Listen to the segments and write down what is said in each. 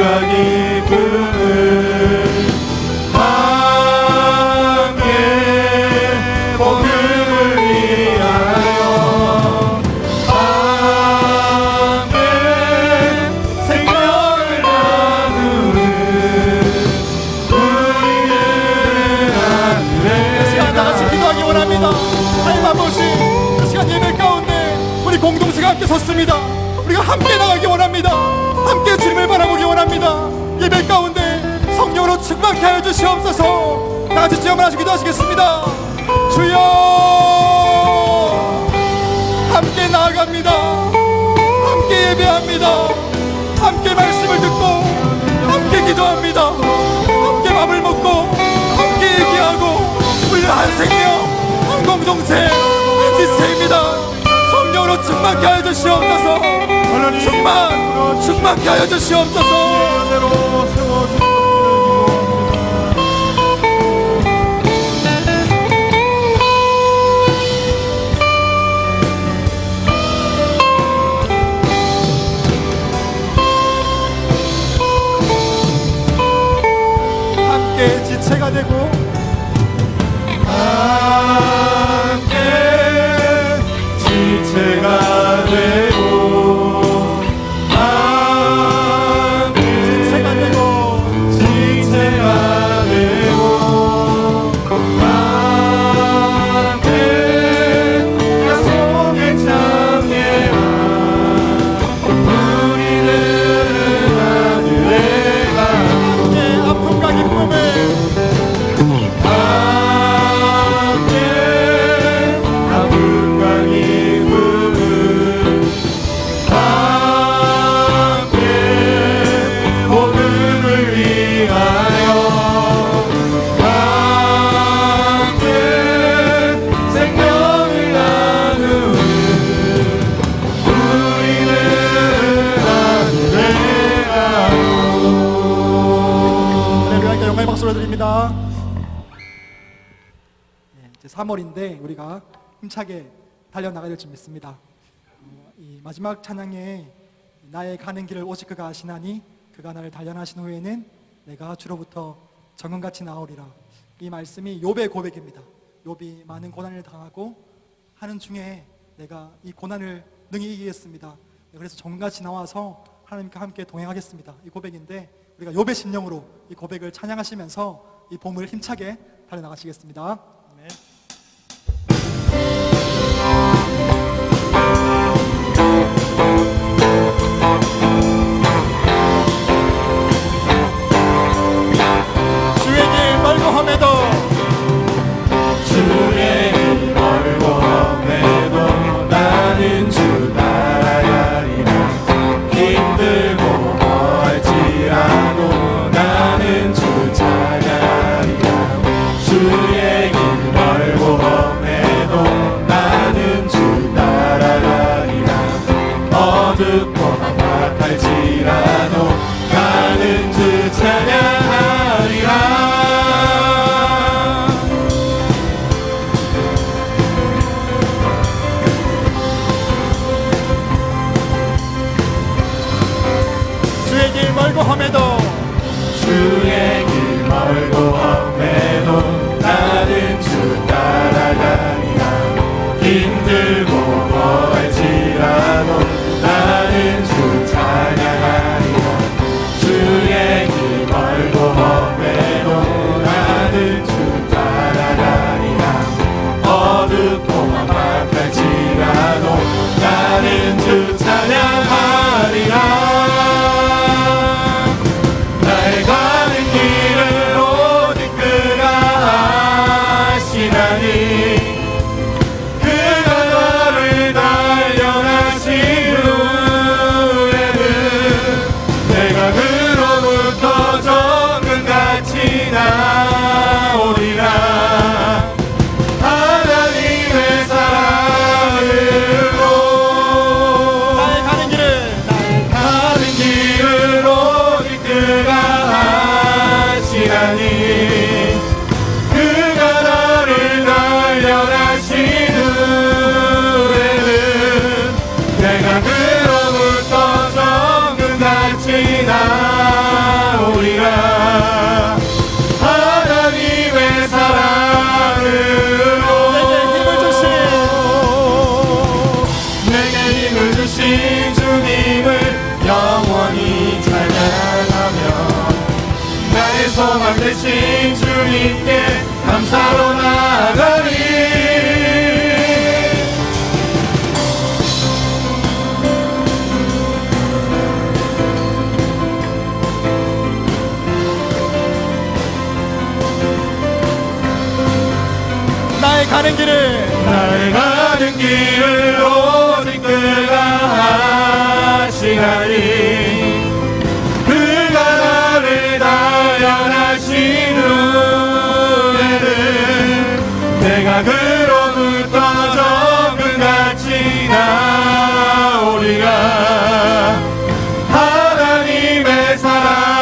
아픔과 기쁨을 함께 복음을 위하여 함께 생명을 나누는 우리는 하늘에. 이 시간 다같이 기도하기 원합니다. 하나님 아버지, 이 시간 예배 가운데 우리 공동체가 함께 섰습니다. 우리가 함께 나가기 원합니다. 함께 주님을 바라보기 원합니다. 예배 가운데 성령으로 충만케 하여 주시옵소서. 다같이 주여 한번 기도하시겠습니다. 주여, 함께 나아갑니다. 함께 예배합니다. 함께 말씀을 듣고 함께 기도합니다. 함께 밥을 먹고 함께 얘기하고 우리는 한 생명, 한 공동체, 한 지체입니다. 성령으로 충만케 하여 주시옵소서. 충만케 하여 주시옵소서. 함께 지체가 되고 함께 지체가 되고 드립니다. 이제 3월인데 우리가 힘차게 달려나가야 될지 믿습니다. 이 마지막 찬양에 나의 가는 길을 오직 그가 아시나니 그가 나를 단련하신 후에는 내가 주로부터 정금같이 나오리라. 이 말씀이 욥의 고백입니다. 욥이 많은 고난을 당하고 하는 중에 내가 이 고난을 능히 이기겠습니다. 그래서 정금같이 나와서 하나님과 함께 동행하겠습니다. 이 고백인데 우리가 욥의 심령으로 이 고백을 찬양하시면서 이 봄을 힘차게 달려나가시겠습니다. 아멘. 주의 길 멀고 험해도 주의 길 멀고 험해도 나는 주 따라가리라. 힘들고 멀지라도 나는 주 찬양하리라. 주의 길 멀고 험해도 나는 주 따라가리라. 어둡고 험악할지라도 나는 주 찬양하리라. 주의 길 멀고 험해도 주의 길 멀고 험해도 나는 주 따라가리라. 힘들고 멀지라도 나는 주 찬양하리라. 주의 길 멀고 험해도 나는 주 따라가리라. 어둡고 험악할지라도 나는 주 찬양하리라. 나의 가는 길을 오직 그가 아시나니 그가 너를 단련하신 후에는 내가 그로부터 정금같이 나오리라. 하나님의 사랑으로 나의 가는 길을 가는 길을 오직 그가 아시나니 그가 너를 단련하신 후에는 내가 그로부터 정금같이 나오리라. 되신 주님을 영원히 찬양하며 나의 소망 되신 주님께 감사로 나아가리. 나의 가는 길을 오직 그가 하시나니 그가 나를 단련하신 후에는 내가 그로부터 정금같이 나오리라. 하나님의 사랑으로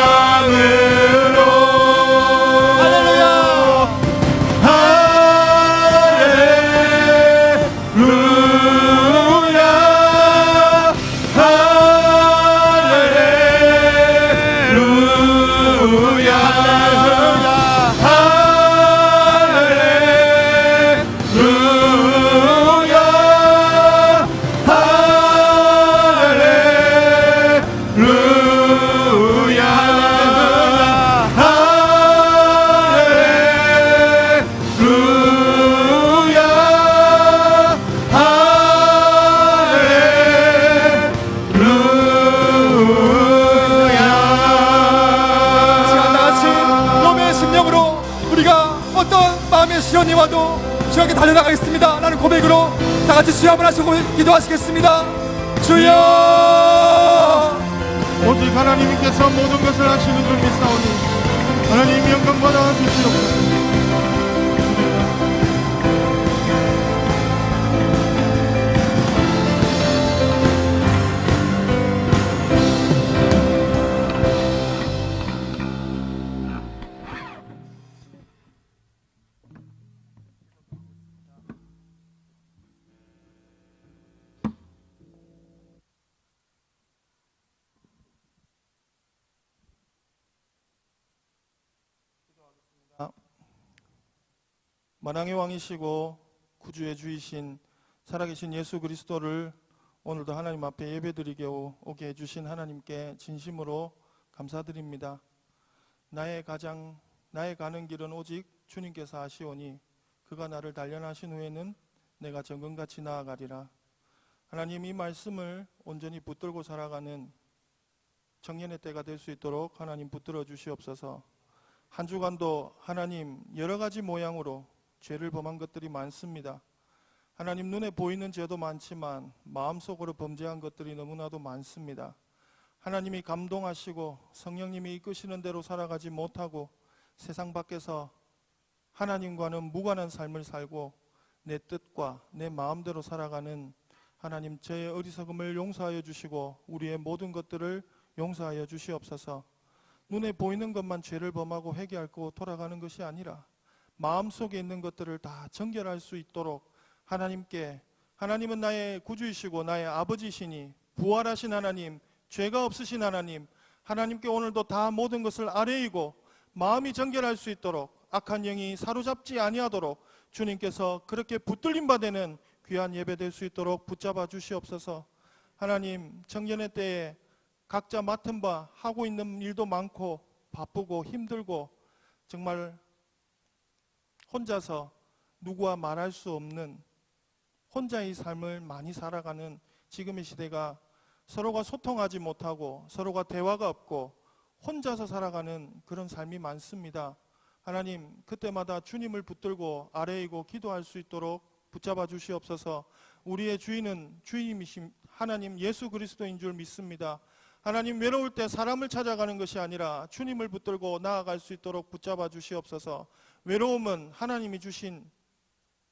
시련이 와도 주님께 달려나가겠습니다 라는 고백으로 다 같이 주여 한번 하시고 기도하시겠습니다. 주여, 오직 하나님께서 모든 것을 하시는 줄 믿사오니 하나님 영광 받아 주시옵소서. 만왕의 왕이시고 구주의 주이신 살아계신 예수 그리스도를 오늘도 하나님 앞에 예배드리게 오게 해주신 하나님께 진심으로 감사드립니다. 나의 가는 길은 오직 주님께서 하시오니 그가 나를 단련하신 후에는 내가 정금같이 나아가리라. 하나님, 이 말씀을 온전히 붙들고 살아가는 청년의 때가 될 수 있도록 하나님 붙들어 주시옵소서. 한 주간도 하나님 여러 가지 모양으로 죄를 범한 것들이 많습니다. 하나님, 눈에 보이는 죄도 많지만 마음속으로 범죄한 것들이 너무나도 많습니다. 하나님이 감동하시고 성령님이 이끄시는 대로 살아가지 못하고 세상 밖에서 하나님과는 무관한 삶을 살고 내 뜻과 내 마음대로 살아가는 하나님, 저의 어리석음을 용서하여 주시고 우리의 모든 것들을 용서하여 주시옵소서. 눈에 보이는 것만 죄를 범하고 회개하고 돌아가는 것이 아니라 마음속에 있는 것들을 다 정결할 수 있도록 하나님께, 하나님은 나의 구주이시고 나의 아버지시니 부활하신 하나님, 죄가 없으신 하나님, 하나님께 오늘도 다 모든 것을 아뢰이고 마음이 정결할 수 있도록 악한 영이 사로잡지 아니하도록 주님께서 그렇게 붙들림 바되는 귀한 예배 될 수 있도록 붙잡아 주시옵소서. 하나님, 청년의 때에 각자 맡은 바 하고 있는 일도 많고 바쁘고 힘들고 정말 혼자서 누구와 말할 수 없는 혼자의 삶을 많이 살아가는 지금의 시대가 서로가 소통하지 못하고 서로가 대화가 없고 혼자서 살아가는 그런 삶이 많습니다. 하나님, 그때마다 주님을 붙들고 아뢰이고 기도할 수 있도록 붙잡아 주시옵소서. 우리의 주인은 주님이신 하나님 예수 그리스도인 줄 믿습니다. 하나님, 외로울 때 사람을 찾아가는 것이 아니라 주님을 붙들고 나아갈 수 있도록 붙잡아 주시옵소서. 외로움은 하나님이 주신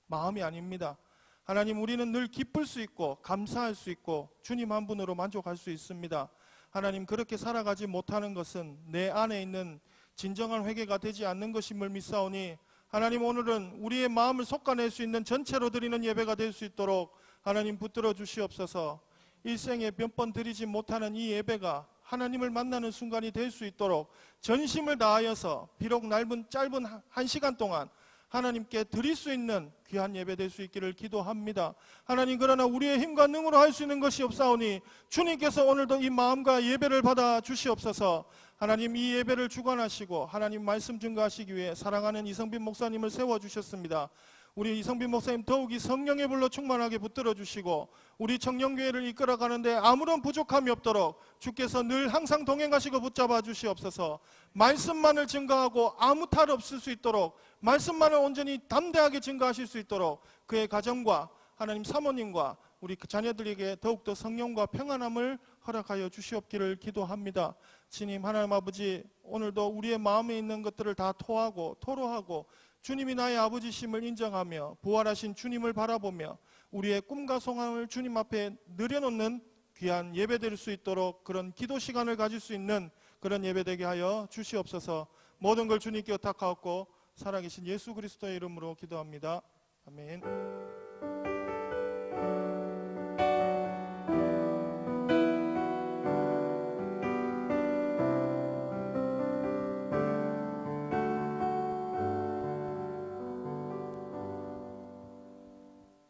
마음이 아닙니다. 하나님, 우리는 늘 기쁠 수 있고 감사할 수 있고 주님 한 분으로 만족할 수 있습니다. 하나님, 그렇게 살아가지 못하는 것은 내 안에 있는 진정한 회개가 되지 않는 것임을 믿사오니 하나님, 오늘은 우리의 마음을 솎아낼 수 있는 전체로 드리는 예배가 될 수 있도록 하나님 붙들어 주시옵소서. 일생에 몇 번 드리지 못하는 이 예배가 하나님을 만나는 순간이 될 수 있도록 전심을 다하여서 비록 짧은 한 시간 동안 하나님께 드릴 수 있는 귀한 예배 될 수 있기를 기도합니다. 하나님, 그러나 우리의 힘과 능으로 할 수 있는 것이 없사오니 주님께서 오늘도 이 마음과 예배를 받아 주시옵소서. 하나님, 이 예배를 주관하시고 하나님 말씀 증거하시기 위해 사랑하는 이성빈 목사님을 세워주셨습니다. 우리 이성빈 목사님 더욱이 성령의 불로 충만하게 붙들어 주시고 우리 청년교회를 이끌어가는데 아무런 부족함이 없도록 주께서 늘 항상 동행하시고 붙잡아 주시옵소서. 말씀만을 증거하고 아무 탈 없을 수 있도록, 말씀만을 온전히 담대하게 증거하실 수 있도록 그의 가정과 하나님 사모님과 우리 자녀들에게 더욱더 성령과 평안함을 허락하여 주시옵기를 기도합니다. 주님 하나님 아버지, 오늘도 우리의 마음에 있는 것들을 다 토로하고 주님이 나의 아버지심을 인정하며 부활하신 주님을 바라보며 우리의 꿈과 소망을 주님 앞에 늘여놓는 귀한 예배될 수 있도록 그런 기도 시간을 가질 수 있는 그런 예배되게 하여 주시옵소서. 모든 걸 주님께 의탁하옵고 살아계신 예수 그리스도의 이름으로 기도합니다. 아멘.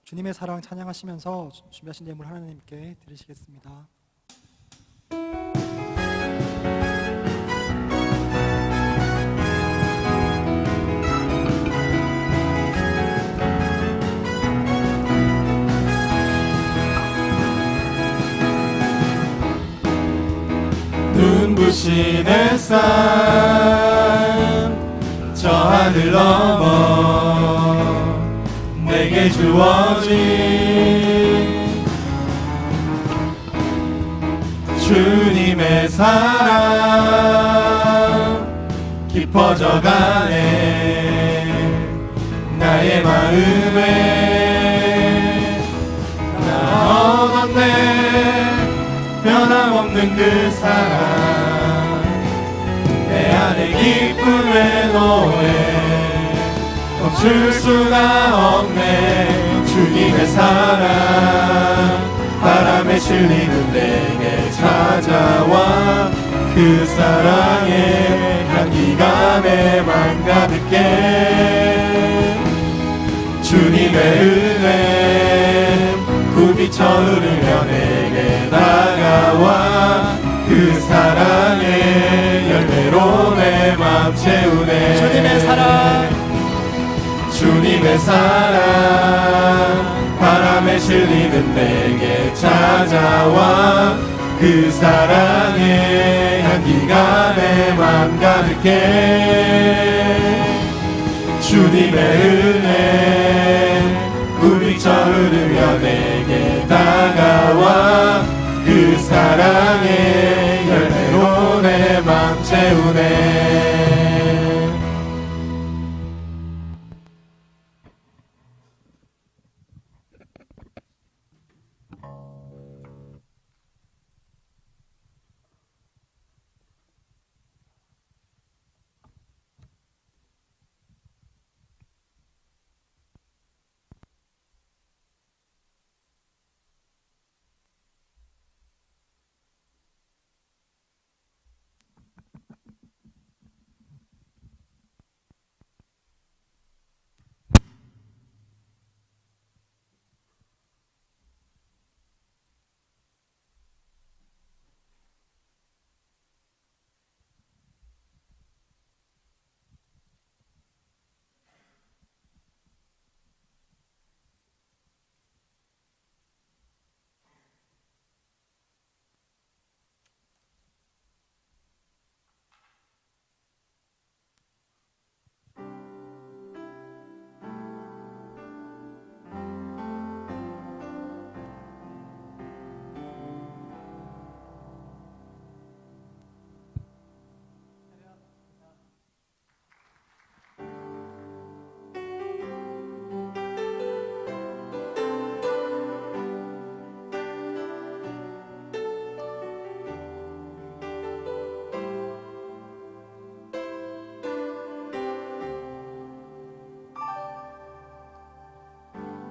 주님의 사랑 찬양하시면서 준비하신 예물 하나님께 드리시겠습니다. 눈부신 햇살 저 하늘 넘어 내게 주어진 주님의 사랑 깊어져가네. 나의 마음에 나 얻었네. 변함없는 그 사랑 내 안에 기쁨의 노래 멈출 수가 없네. 주님의 사랑 바람에 실리는 내게 찾아와 그 사랑의 향기가 내 맘 가득해. 주님의 은혜 굽이쳐 흐르며 내게 다가와 그 사랑의 열매로 내 맘 채우네. 주님의 사랑 주님의 사랑 바람에 실리는 내게 찾아와 그 사랑의 향기가 내 맘 가득해. 주님의 은혜 굽이쳐 흐르며 내게 다가와 그 사랑의 열매로 내 맘 채우네.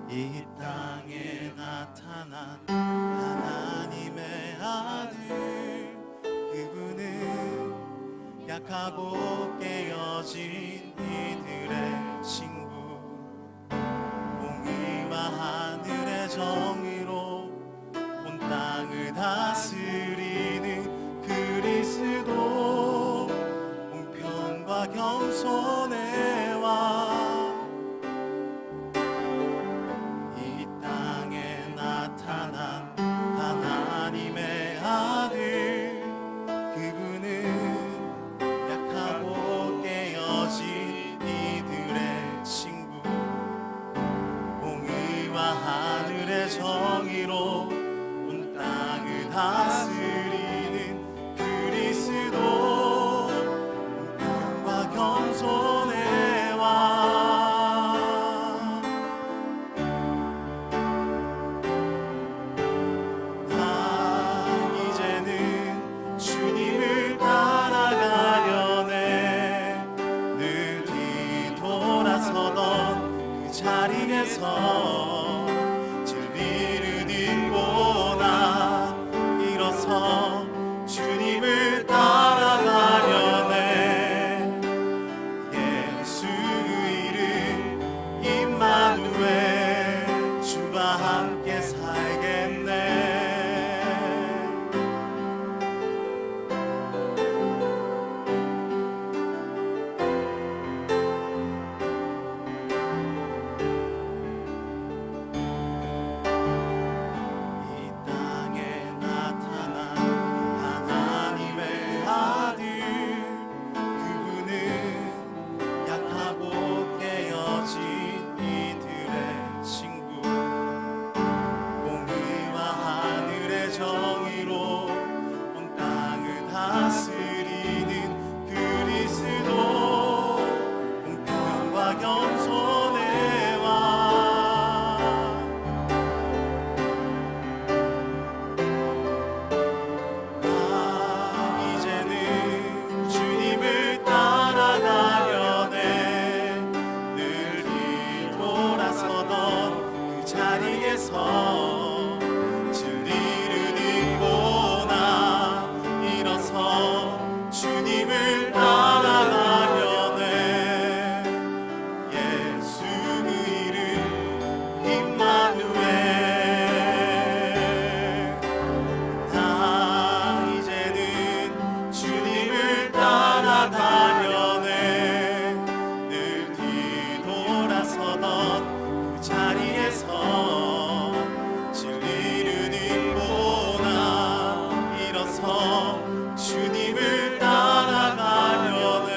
이 땅에 나타난 하나님의 아들, 그분은 약하고 깨어진 이들의 친구. 다스리는 그리스도 공평과 겸손의 왕 이 땅에 나타난 하나님의 아들 그분은 약하고 깨어진 이들의 친구 공의와 하늘의 정의로 온 땅을 다스리는 그리스도 공평과 겸손의 왕 이제는 주님을 따라가려네 늘 뒤돌아서던 그 자리에서 진리를 읽고 나 일어서 주님을 따라가려네 예수 이름 임마누엘 주와 함께 살겠네 이 땅에 나타난 하나님의 아들 그분은 약하고 깨어진 이들의 친구 공의와 하늘의 정의로 온 땅을 다스리는 그리스도 공평과 겸손의 왕 이제는 주님을 따라가려네 늘 뒤돌아서던 그 자리에서 진리를 읽고 나 일어서 주님을 따라가려네 예수 이름 임마누엘 나 이제는 주님을 따라가려네 늘 뒤돌아서던 그 자리에서 진리를 읽고 나 일어서 주님을 따라가려네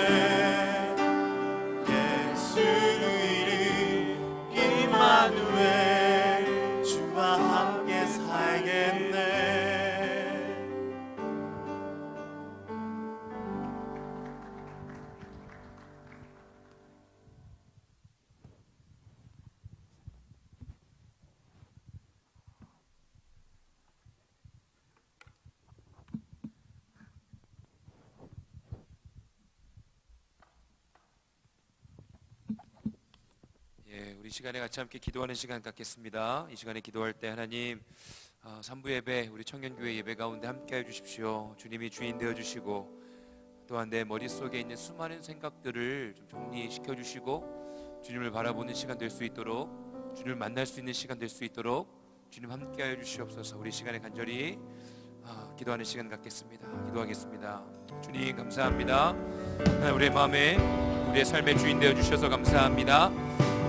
예수 이름 임마누엘 주와 함께 살겠네 예, 우리 시간에 같이 함께 기도하는 시간 갖겠습니다. 이 시간에 기도할 때 하나님 3부 예배, 우리 청년교회 예배 가운데 함께해 주십시오. 주님이 주인 되어 주시고 또한 내 머릿속에 있는 수많은 생각들을 좀 정리시켜 주시고 주님을 바라보는 시간 될 수 있도록 주님을 만날 수 있는 시간 될 수 있도록 주님 함께하여 주시옵소서. 우리 시간에 간절히 기도하는 시간 갖겠습니다. 기도하겠습니다. 주님 감사합니다. 하나님 우리의 마음에 우리의 삶의 주인 되어 주셔서 감사합니다.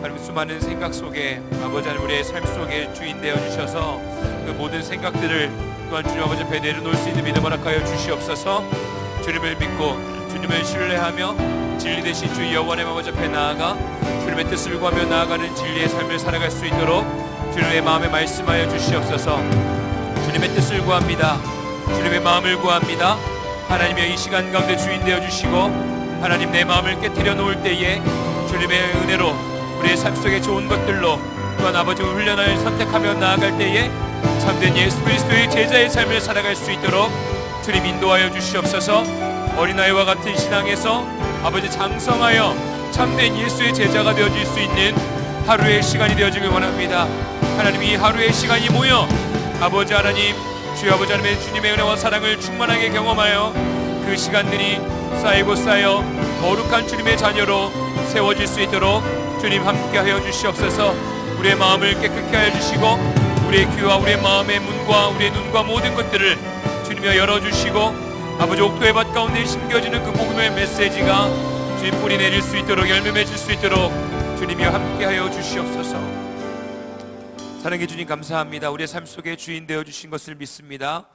하나님 수많은 생각 속에 아버지 하나님 우리의 삶 속에 주인 되어 주셔서 그 모든 생각들을 또한 주님 아버지 앞에 내려놓을 수 있는 믿음 허락하여 주시옵소서. 주님을 믿고 주님을 신뢰하며 진리 되신 주 여호와의 아버지 앞에 나아가 주님의 뜻을 구하며 나아가는 진리의 삶을 살아갈 수 있도록 주님의 마음에 말씀하여 주시옵소서. 주님의 뜻을 구합니다. 주님의 마음을 구합니다. 하나님의 이 시간 가운데 주인 되어 주시고 하나님 내 마음을 깨뜨려 놓을 때에 주님의 은혜로 우리의 삶 속에 좋은 것들로 또한 아버지의 훈련을 선택하며 나아갈 때에 참된 예수 그리스도의 제자의 삶을 살아갈 수 있도록 주님 인도하여 주시옵소서. 어린아이와 같은 신앙에서 아버지 장성하여 참된 예수의 제자가 되어질 수 있는 하루의 시간이 되어지길 원합니다. 하나님 이 하루의 시간이 모여 아버지 하나님 주여 아버지 하나님의 주님의 은혜와 사랑을 충만하게 경험하여 그 시간들이 쌓이고 쌓여 거룩한 주님의 자녀로 세워질 수 있도록 주님 함께하여 주시옵소서. 우리의 마음을 깨끗게 하여 주시고 우리의 귀와 우리의 마음의 문과 우리의 눈과 모든 것들을 주님이여 열어주시고 아버지 옥토의 밭 가운데 심겨지는 그 복음의 메시지가 주님 뿌리 내릴 수 있도록 열매 맺을 수 있도록 주님이여 함께하여 주시옵소서. 사랑해 주님 감사합니다. 우리의 삶 속에 주인 되어 주신 것을 믿습니다.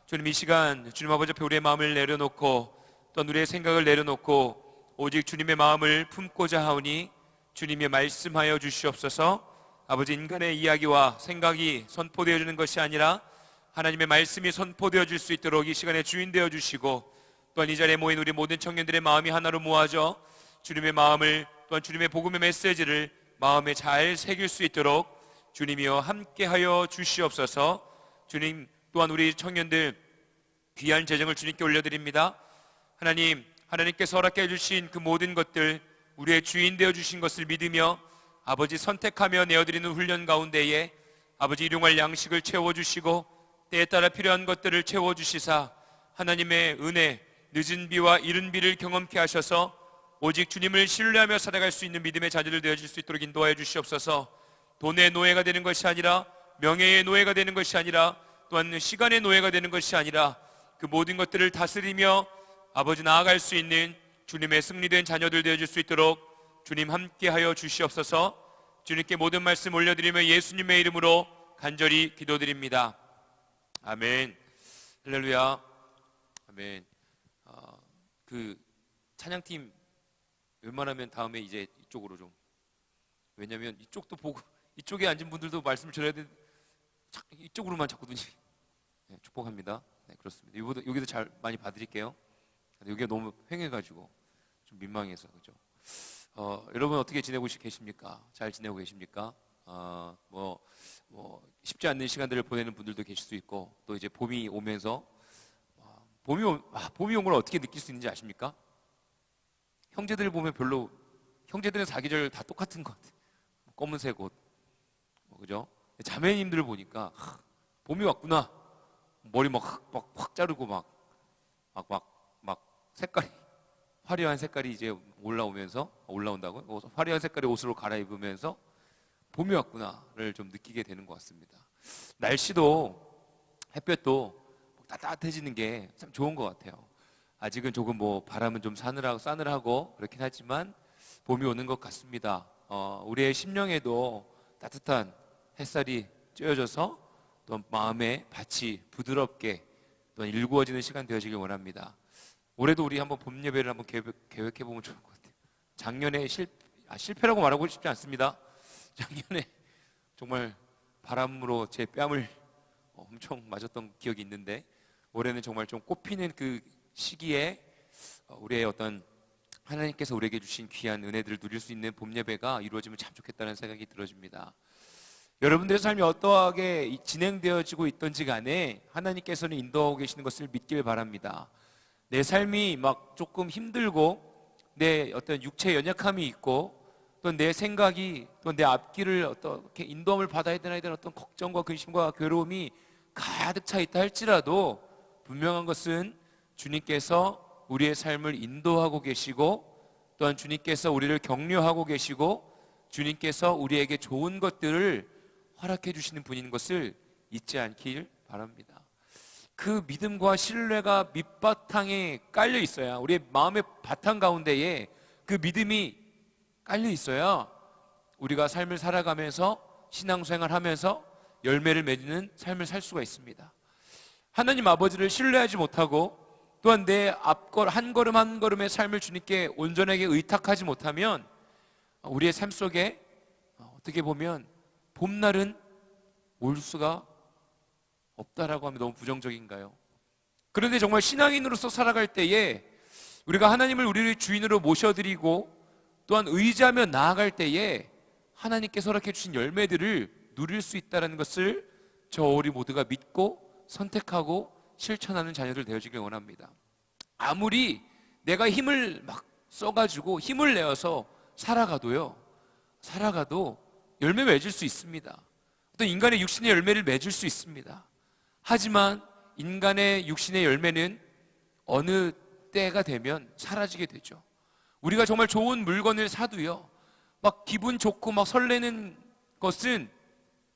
주님 이 시간 주님 아버지 앞에 우리의 마음을 내려놓고 또한 우리의 생각을 내려놓고 오직 주님의 마음을 품고자 하오니 주님이 말씀하여 주시옵소서. 아버지 인간의 이야기와 생각이 선포되어지는 것이 아니라 하나님의 말씀이 선포되어질 수 있도록 이 시간에 주인 되어 주시고 또한 이 자리에 모인 우리 모든 청년들의 마음이 하나로 모아져 주님의 마음을 또한 주님의 복음의 메시지를 마음에 잘 새길 수 있도록 주님이여 함께하여 주시옵소서. 주님 또한 우리 청년들 귀한 재정을 주님께 올려드립니다. 하나님, 하나님께서 허락해 주신 그 모든 것들 우리의 주인 되어 주신 것을 믿으며 아버지 선택하며 내어드리는 훈련 가운데에 아버지 일용할 양식을 채워주시고 때에 따라 필요한 것들을 채워주시사 하나님의 은혜, 늦은 비와 이른 비를 경험케 하셔서 오직 주님을 신뢰하며 살아갈 수 있는 믿음의 자녀들 되어질 수 있도록 인도하여 주시옵소서. 돈의 노예가 되는 것이 아니라 명예의 노예가 되는 것이 아니라 또한 시간의 노예가 되는 것이 아니라 그 모든 것들을 다스리며 아버지 나아갈 수 있는 주님의 승리된 자녀들 되어질 수 있도록 주님 함께하여 주시옵소서. 주님께 모든 말씀 올려드리며 예수님의 이름으로 간절히 기도드립니다. 아멘. 할렐루야. 아멘. 그 찬양팀 웬만하면 다음에 이제 이쪽으로 좀, 왜냐면 이쪽도 보고 이쪽에 앉은 분들도 말씀을 전해야 되는데 이쪽으로만 자꾸 눈이. 네, 축복합니다. 네, 그렇습니다. 여기도 잘 많이 봐드릴게요. 여기가 너무 횡해가지고 좀 민망해서 그죠. 여러분 어떻게 지내고 계십니까? 잘 지내고 계십니까? 뭐 쉽지 않는 시간들을 보내는 분들도 계실 수 있고 또 이제 봄이 오면서 봄이 온 걸 어떻게 느낄 수 있는지 아십니까? 형제들 보면 별로 형제들은 사계절 다 똑같은 것 같아요. 검은색 옷, 그죠? 자매님들을 보니까 봄이 왔구나. 머리 확 자르고 막 색깔이 화려한 색깔이 이제 올라온다고 화려한 색깔의 옷으로 갈아입으면서 봄이 왔구나를 좀 느끼게 되는 것 같습니다. 날씨도 햇볕도 따뜻해지는 게 참 좋은 것 같아요. 아직은 조금 바람은 좀 싸늘하고 그렇긴 하지만 봄이 오는 것 같습니다. 우리의 심령에도 따뜻한 햇살이 쬐어져서 또 마음의 밭이 부드럽게 또 일구어지는 시간 되어지길 원합니다. 올해도 우리 한번 봄 예배를 한번 계획해 보면 좋을 것 같아요. 작년에 실패라고 말하고 싶지 않습니다. 작년에 정말 바람으로 제 뺨을 엄청 맞았던 기억이 있는데 올해는 정말 좀 꽃피는 그 시기에 우리의 어떤 하나님께서 우리에게 주신 귀한 은혜들을 누릴 수 있는 봄 예배가 이루어지면 참 좋겠다는 생각이 들어집니다. 여러분들의 삶이 어떠하게 진행되어지고 있던지 간에 하나님께서는 인도하고 계시는 것을 믿길 바랍니다. 내 삶이 막 조금 힘들고 내 어떤 육체의 연약함이 있고 또 내 생각이 또 내 앞길을 어떻게 인도함을 받아야 되나에 대한 어떤 걱정과 근심과 괴로움이 가득 차 있다 할지라도 분명한 것은 주님께서 우리의 삶을 인도하고 계시고 또한 주님께서 우리를 격려하고 계시고 주님께서 우리에게 좋은 것들을 허락해 주시는 분인 것을 잊지 않길 바랍니다. 그 믿음과 신뢰가 밑바탕에 깔려 있어야, 우리의 마음의 바탕 가운데에 그 믿음이 깔려 있어야 우리가 삶을 살아가면서 신앙생활하면서 열매를 맺는 삶을 살 수가 있습니다. 하나님 아버지를 신뢰하지 못하고 또한 내 앞걸 한 걸음 한 걸음의 삶을 주님께 온전하게 의탁하지 못하면 우리의 삶 속에 어떻게 보면 봄날은 올 수가 없다라고 하면 너무 부정적인가요? 그런데 정말 신앙인으로서 살아갈 때에 우리가 하나님을 우리의 주인으로 모셔드리고 또한 의지하며 나아갈 때에 하나님께서 허락해 주신 열매들을 누릴 수 있다는 것을 우리 모두가 믿고 선택하고 실천하는 자녀들 되어지길 원합니다. 아무리 내가 힘을 막 써가지고 힘을 내어서 살아가도 열매 맺을 수 있습니다. 어떤 인간의 육신의 열매를 맺을 수 있습니다. 하지만 인간의 육신의 열매는 어느 때가 되면 사라지게 되죠. 우리가 정말 좋은 물건을 사도요, 막 기분 좋고 막 설레는 것은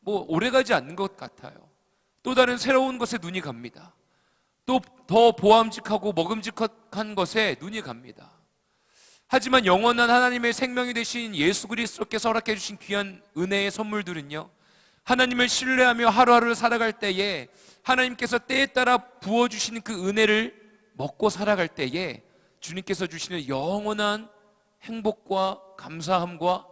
뭐 오래가지 않는 것 같아요. 또 다른 새로운 것에 눈이 갑니다. 또 더 보암직하고 먹음직한 것에 눈이 갑니다. 하지만 영원한 하나님의 생명이 되신 예수 그리스도께서 허락해 주신 귀한 은혜의 선물들은요, 하나님을 신뢰하며 하루하루를 살아갈 때에 하나님께서 때에 따라 부어주시는 그 은혜를 먹고 살아갈 때에 주님께서 주시는 영원한 행복과 감사함과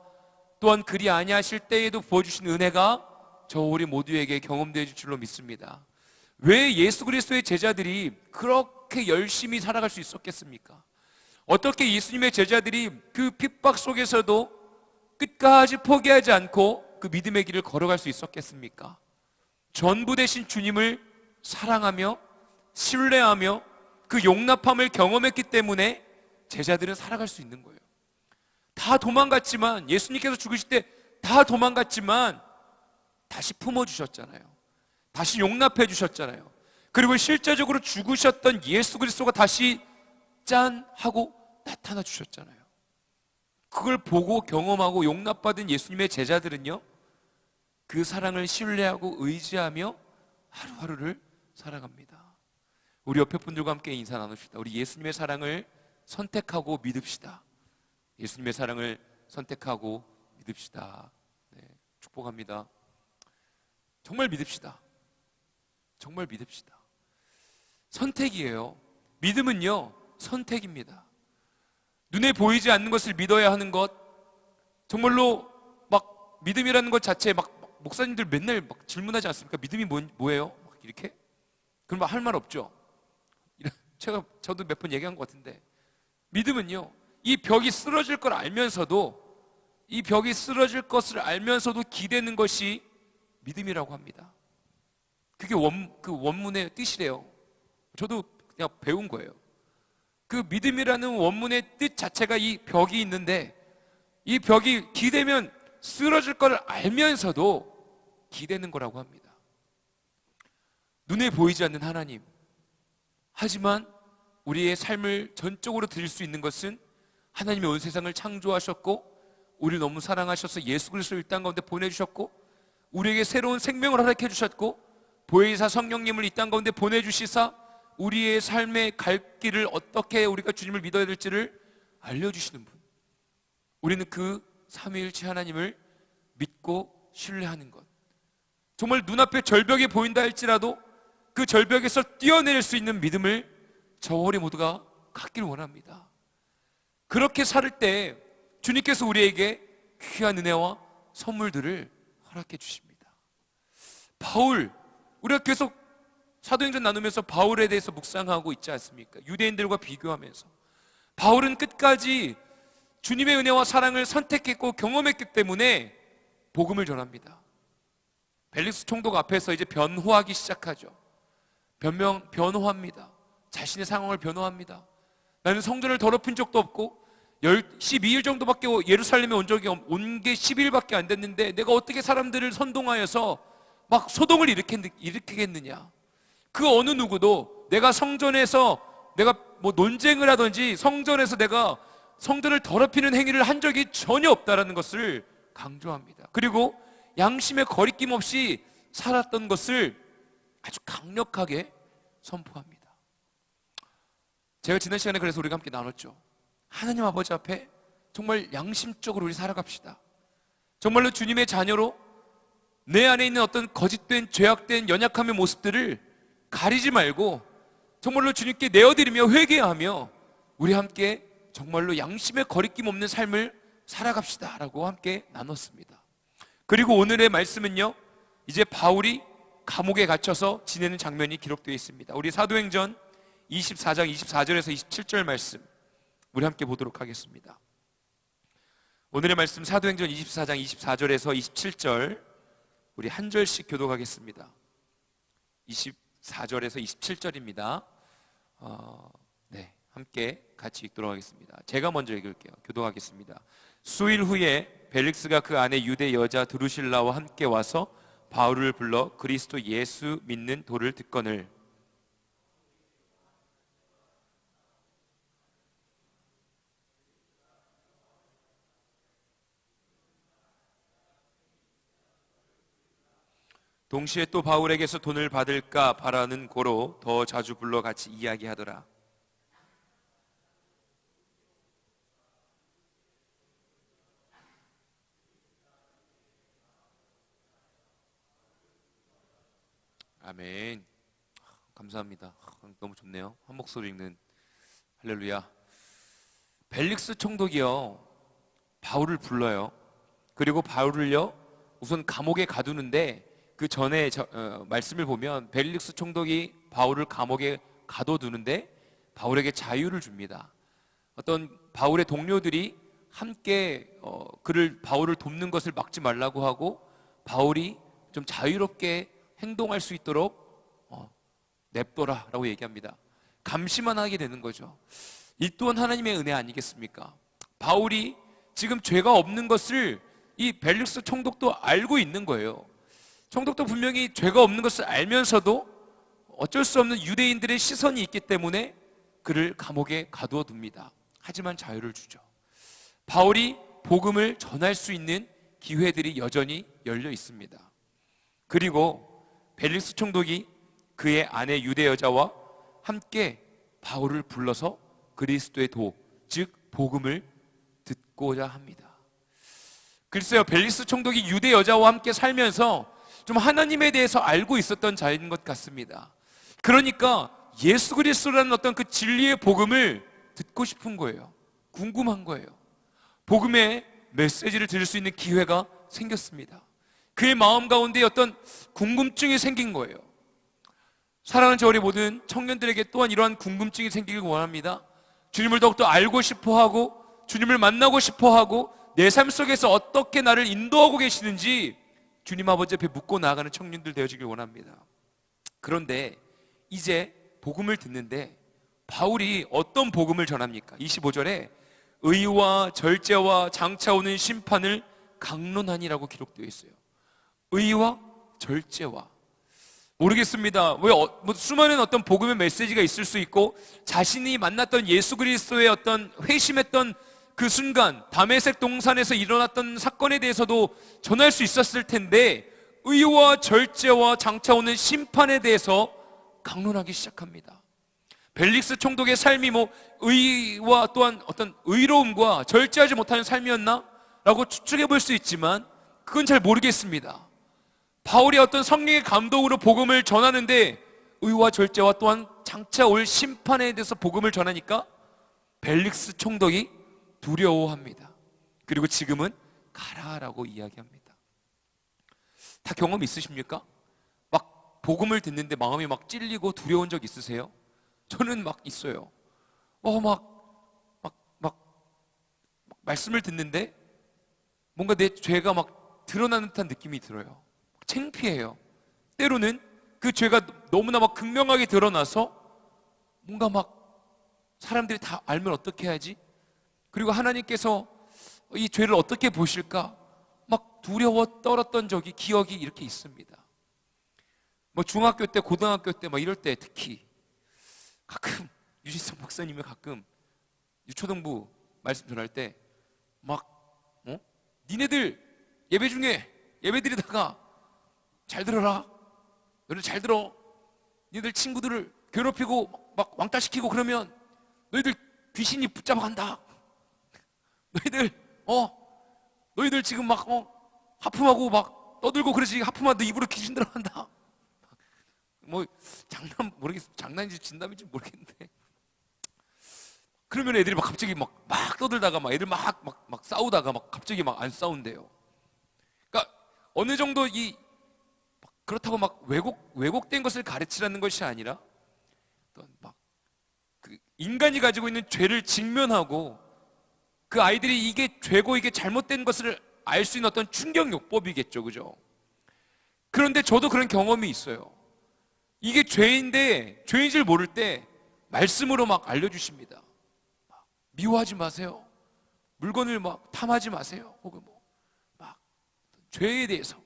또한 그리 아니하실 때에도 부어주신 은혜가 저 우리 모두에게 경험되어 줄 줄로 믿습니다. 왜 예수 그리스도의 제자들이 그렇게 열심히 살아갈 수 있었겠습니까? 어떻게 예수님의 제자들이 그 핍박 속에서도 끝까지 포기하지 않고 그 믿음의 길을 걸어갈 수 있었겠습니까? 전부 되신 주님을 사랑하며 신뢰하며 그 용납함을 경험했기 때문에 제자들은 살아갈 수 있는 거예요. 다 도망갔지만, 예수님께서 죽으실 때 다 도망갔지만 다시 품어주셨잖아요. 다시 용납해 주셨잖아요. 그리고 실제적으로 죽으셨던 예수 그리스도가 다시 짠 하고 나타나 주셨잖아요. 그걸 보고 경험하고 용납받은 예수님의 제자들은요, 그 사랑을 신뢰하고 의지하며 하루하루를 살아갑니다. 우리 옆에 분들과 함께 인사 나눕시다. 우리 예수님의 사랑을 선택하고 믿읍시다. 예수님의 사랑을 선택하고 믿읍시다. 네, 축복합니다. 정말 믿읍시다. 정말 믿읍시다. 선택이에요. 믿음은요, 선택입니다. 눈에 보이지 않는 것을 믿어야 하는 것, 정말로 막 믿음이라는 것 자체에 막 목사님들 맨날 막 질문하지 않습니까? 믿음이 뭐예요? 막 이렇게? 그럼 할 말 없죠? 저도 몇 번 얘기한 것 같은데, 믿음은요, 이 벽이 쓰러질 걸 알면서도, 이 벽이 쓰러질 것을 알면서도 기대는 것이 믿음이라고 합니다. 그게 그 원문의 뜻이래요. 저도 그냥 배운 거예요. 그 믿음이라는 원문의 뜻 자체가 이 벽이 있는데, 이 벽이 기대면 쓰러질 걸 알면서도 기대는 거라고 합니다. 눈에 보이지 않는 하나님, 하지만 우리의 삶을 전적으로 드릴 수 있는 것은 하나님이 온 세상을 창조하셨고, 우리를 너무 사랑하셔서 예수 그리스도를 이 땅 가운데 보내주셨고, 우리에게 새로운 생명을 허락해 주셨고, 보혜사 성령님을 이 땅 가운데 보내주시사 우리의 삶의 갈 길을 어떻게 우리가 주님을 믿어야 될지를 알려주시는 분. 우리는 그 삼위일체 하나님을 믿고 신뢰하는 것, 정말 눈앞에 절벽이 보인다 할지라도 그 절벽에서 뛰어내릴 수 있는 믿음을 저 우리 모두가 갖기를 원합니다. 그렇게 살 때 주님께서 우리에게 귀한 은혜와 선물들을 허락해 주십니다. 바울, 우리가 계속 사도행전 나누면서 바울에 대해서 묵상하고 있지 않습니까? 유대인들과 비교하면서 바울은 끝까지 주님의 은혜와 사랑을 선택했고 경험했기 때문에 복음을 전합니다. 벨릭스 총독 앞에서 이제 변호하기 시작하죠. 변호합니다. 자신의 상황을 변호합니다. 나는 성전을 더럽힌 적도 없고 12일 정도밖에 예루살렘에 온 게 10일밖에 안 됐는데 내가 어떻게 사람들을 선동하여서 막 소동을 일으키겠느냐. 그 어느 누구도 내가 성전에서 내가 뭐 논쟁을 하든지 성전에서 내가 성전을 더럽히는 행위를 한 적이 전혀 없다라는 것을 강조합니다. 그리고 양심의 거리낌 없이 살았던 것을 아주 강력하게 선포합니다. 제가 지난 시간에 그래서 우리가 함께 나눴죠. 하나님 아버지 앞에 정말 양심적으로 우리 살아갑시다. 정말로 주님의 자녀로 내 안에 있는 어떤 거짓된 죄악된 연약함의 모습들을 가리지 말고 정말로 주님께 내어드리며 회개하며 우리 함께 정말로 양심의 거리낌 없는 삶을 살아갑시다 라고 함께 나눴습니다. 그리고 오늘의 말씀은요, 이제 바울이 감옥에 갇혀서 지내는 장면이 기록되어 있습니다. 우리 사도행전 24장 24절에서 27절 말씀 우리 함께 보도록 하겠습니다. 오늘의 말씀 사도행전 24장 24절에서 27절 우리 한 절씩 교독하겠습니다. 24절에서 27절입니다. 네, 함께 같이 읽도록 하겠습니다. 제가 먼저 읽을게요. 교독하겠습니다. 수일 후에 벨릭스가 그 안에 유대 여자 드루실라와 함께 와서 바울을 불러 그리스도 예수 믿는 도를 듣거늘 동시에 또 바울에게서 돈을 받을까 바라는 고로 더 자주 불러 같이 이야기하더라. 아멘. 감사합니다. 너무 좋네요. 한 목소리 읽는 할렐루야. 벨릭스 총독이요, 바울을 불러요. 그리고 바울을요, 우선 감옥에 가두는데, 그 전에 말씀을 보면 벨릭스 총독이 바울을 감옥에 가둬두는데 바울에게 자유를 줍니다. 어떤 바울의 동료들이 함께 바울을 돕는 것을 막지 말라고 하고, 바울이 좀 자유롭게 행동할 수 있도록 냅둬라라고 얘기합니다. 감시만 하게 되는 거죠. 이 또한 하나님의 은혜 아니겠습니까? 바울이 지금 죄가 없는 것을 이 벨릭스 총독도 알고 있는 거예요. 총독도 분명히 죄가 없는 것을 알면서도 어쩔 수 없는 유대인들의 시선이 있기 때문에 그를 감옥에 가두어 둡니다. 하지만 자유를 주죠. 바울이 복음을 전할 수 있는 기회들이 여전히 열려 있습니다. 그리고 벨릭스 총독이 그의 아내 유대 여자와 함께 바울을 불러서 그리스도의 도, 즉 복음을 듣고자 합니다. 글쎄요, 벨릭스 총독이 유대 여자와 함께 살면서 좀 하나님에 대해서 알고 있었던 자인 것 같습니다. 그러니까 예수 그리스도라는 어떤 그 진리의 복음을 듣고 싶은 거예요. 궁금한 거예요. 복음의 메시지를 들을 수 있는 기회가 생겼습니다. 그의 마음 가운데 어떤 궁금증이 생긴 거예요. 사랑하는 저희 모든 청년들에게 또한 이러한 궁금증이 생기길 원합니다. 주님을 더욱더 알고 싶어하고, 주님을 만나고 싶어하고, 내 삶 속에서 어떻게 나를 인도하고 계시는지 주님 아버지 앞에 묻고 나아가는 청년들 되어지길 원합니다. 그런데 이제 복음을 듣는데 바울이 어떤 복음을 전합니까? 25절에 의와 절제와 장차 오는 심판을 강론하니라고 기록되어 있어요. 의와 절제와, 모르겠습니다. 왜 수많은 어떤 복음의 메시지가 있을 수 있고, 자신이 만났던 예수 그리스도의 어떤 회심했던 그 순간, 다메섹 동산에서 일어났던 사건에 대해서도 전할 수 있었을 텐데, 의와 절제와 장차 오는 심판에 대해서 강론하기 시작합니다. 벨릭스 총독의 삶이 의와 또한 어떤 의로움과 절제하지 못하는 삶이었나? 라고 추측해 볼 수 있지만 그건 잘 모르겠습니다. 바울이 어떤 성령의 감동으로 복음을 전하는데 의와 절제와 또한 장차 올 심판에 대해서 복음을 전하니까 벨릭스 총독이 두려워합니다. 그리고 지금은 가라라고 이야기합니다. 다 경험 있으십니까? 막 복음을 듣는데 마음이 막 찔리고 두려운 적 있으세요? 저는 막 있어요. 말씀을 듣는데 뭔가 내 죄가 막 드러나는 듯한 느낌이 들어요. 창피해요. 때로는 그 죄가 너무나 막 극명하게 드러나서 뭔가 막 사람들이 다 알면 어떻게 하지? 그리고 하나님께서 이 죄를 어떻게 보실까? 막 두려워 떨었던 적이, 기억이 이렇게 있습니다. 중학교 때, 고등학교 때 막 이럴 때 특히 가끔 유지성 목사님이 가끔 유초등부 말씀 전할 때 니네들 예배 중에 예배 드리다가 잘 들어라, 너희들 잘 들어, 니네들 친구들을 괴롭히고 막 왕따시키고 그러면 너희들 귀신이 붙잡아 간다. 너희들 지금 막 하품하고 막 떠들고 그러지, 하품하다 입으로 귀신 들어간다. 장난 모르겠어, 장난인지 진담인지 모르겠는데, 그러면 애들이 막 갑자기 막 떠들다가 막 애들 막 싸우다가 막 갑자기 막 안 싸운대요. 그러니까 어느 정도 그렇다고 막 왜곡된 것을 가르치라는 것이 아니라 그 인간이 가지고 있는 죄를 직면하고 그 아이들이 이게 죄고 이게 잘못된 것을 알 수 있는 어떤 충격요법이겠죠, 그죠? 그런데 저도 그런 경험이 있어요. 이게 죄인데 죄인 줄 모를 때 말씀으로 막 알려주십니다. 미워하지 마세요. 물건을 막 탐하지 마세요. 혹은 죄에 대해서.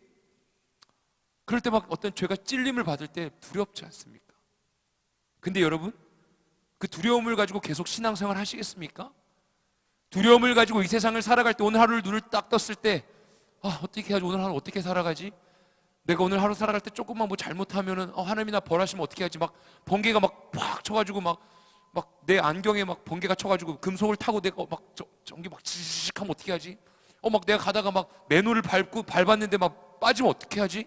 그럴 때 막 어떤 죄가 찔림을 받을 때 두렵지 않습니까? 근데 여러분, 그 두려움을 가지고 계속 신앙생활 하시겠습니까? 두려움을 가지고 이 세상을 살아갈 때, 오늘 하루를 눈을 딱 떴을 때 어떻게 해야지, 오늘 하루 어떻게 살아가지? 내가 오늘 하루 살아갈 때 조금만 뭐 잘못하면은 하나님이 나 벌하시면 어떻게 하지? 막 번개가 막 팍 쳐가지고 막 내 안경에 막 번개가 쳐가지고 금속을 타고 내가 막 전기 막 지직하면 어떻게 하지? 막 내가 가다가 막 맨홀을 밟았는데 막 빠지면 어떻게 하지?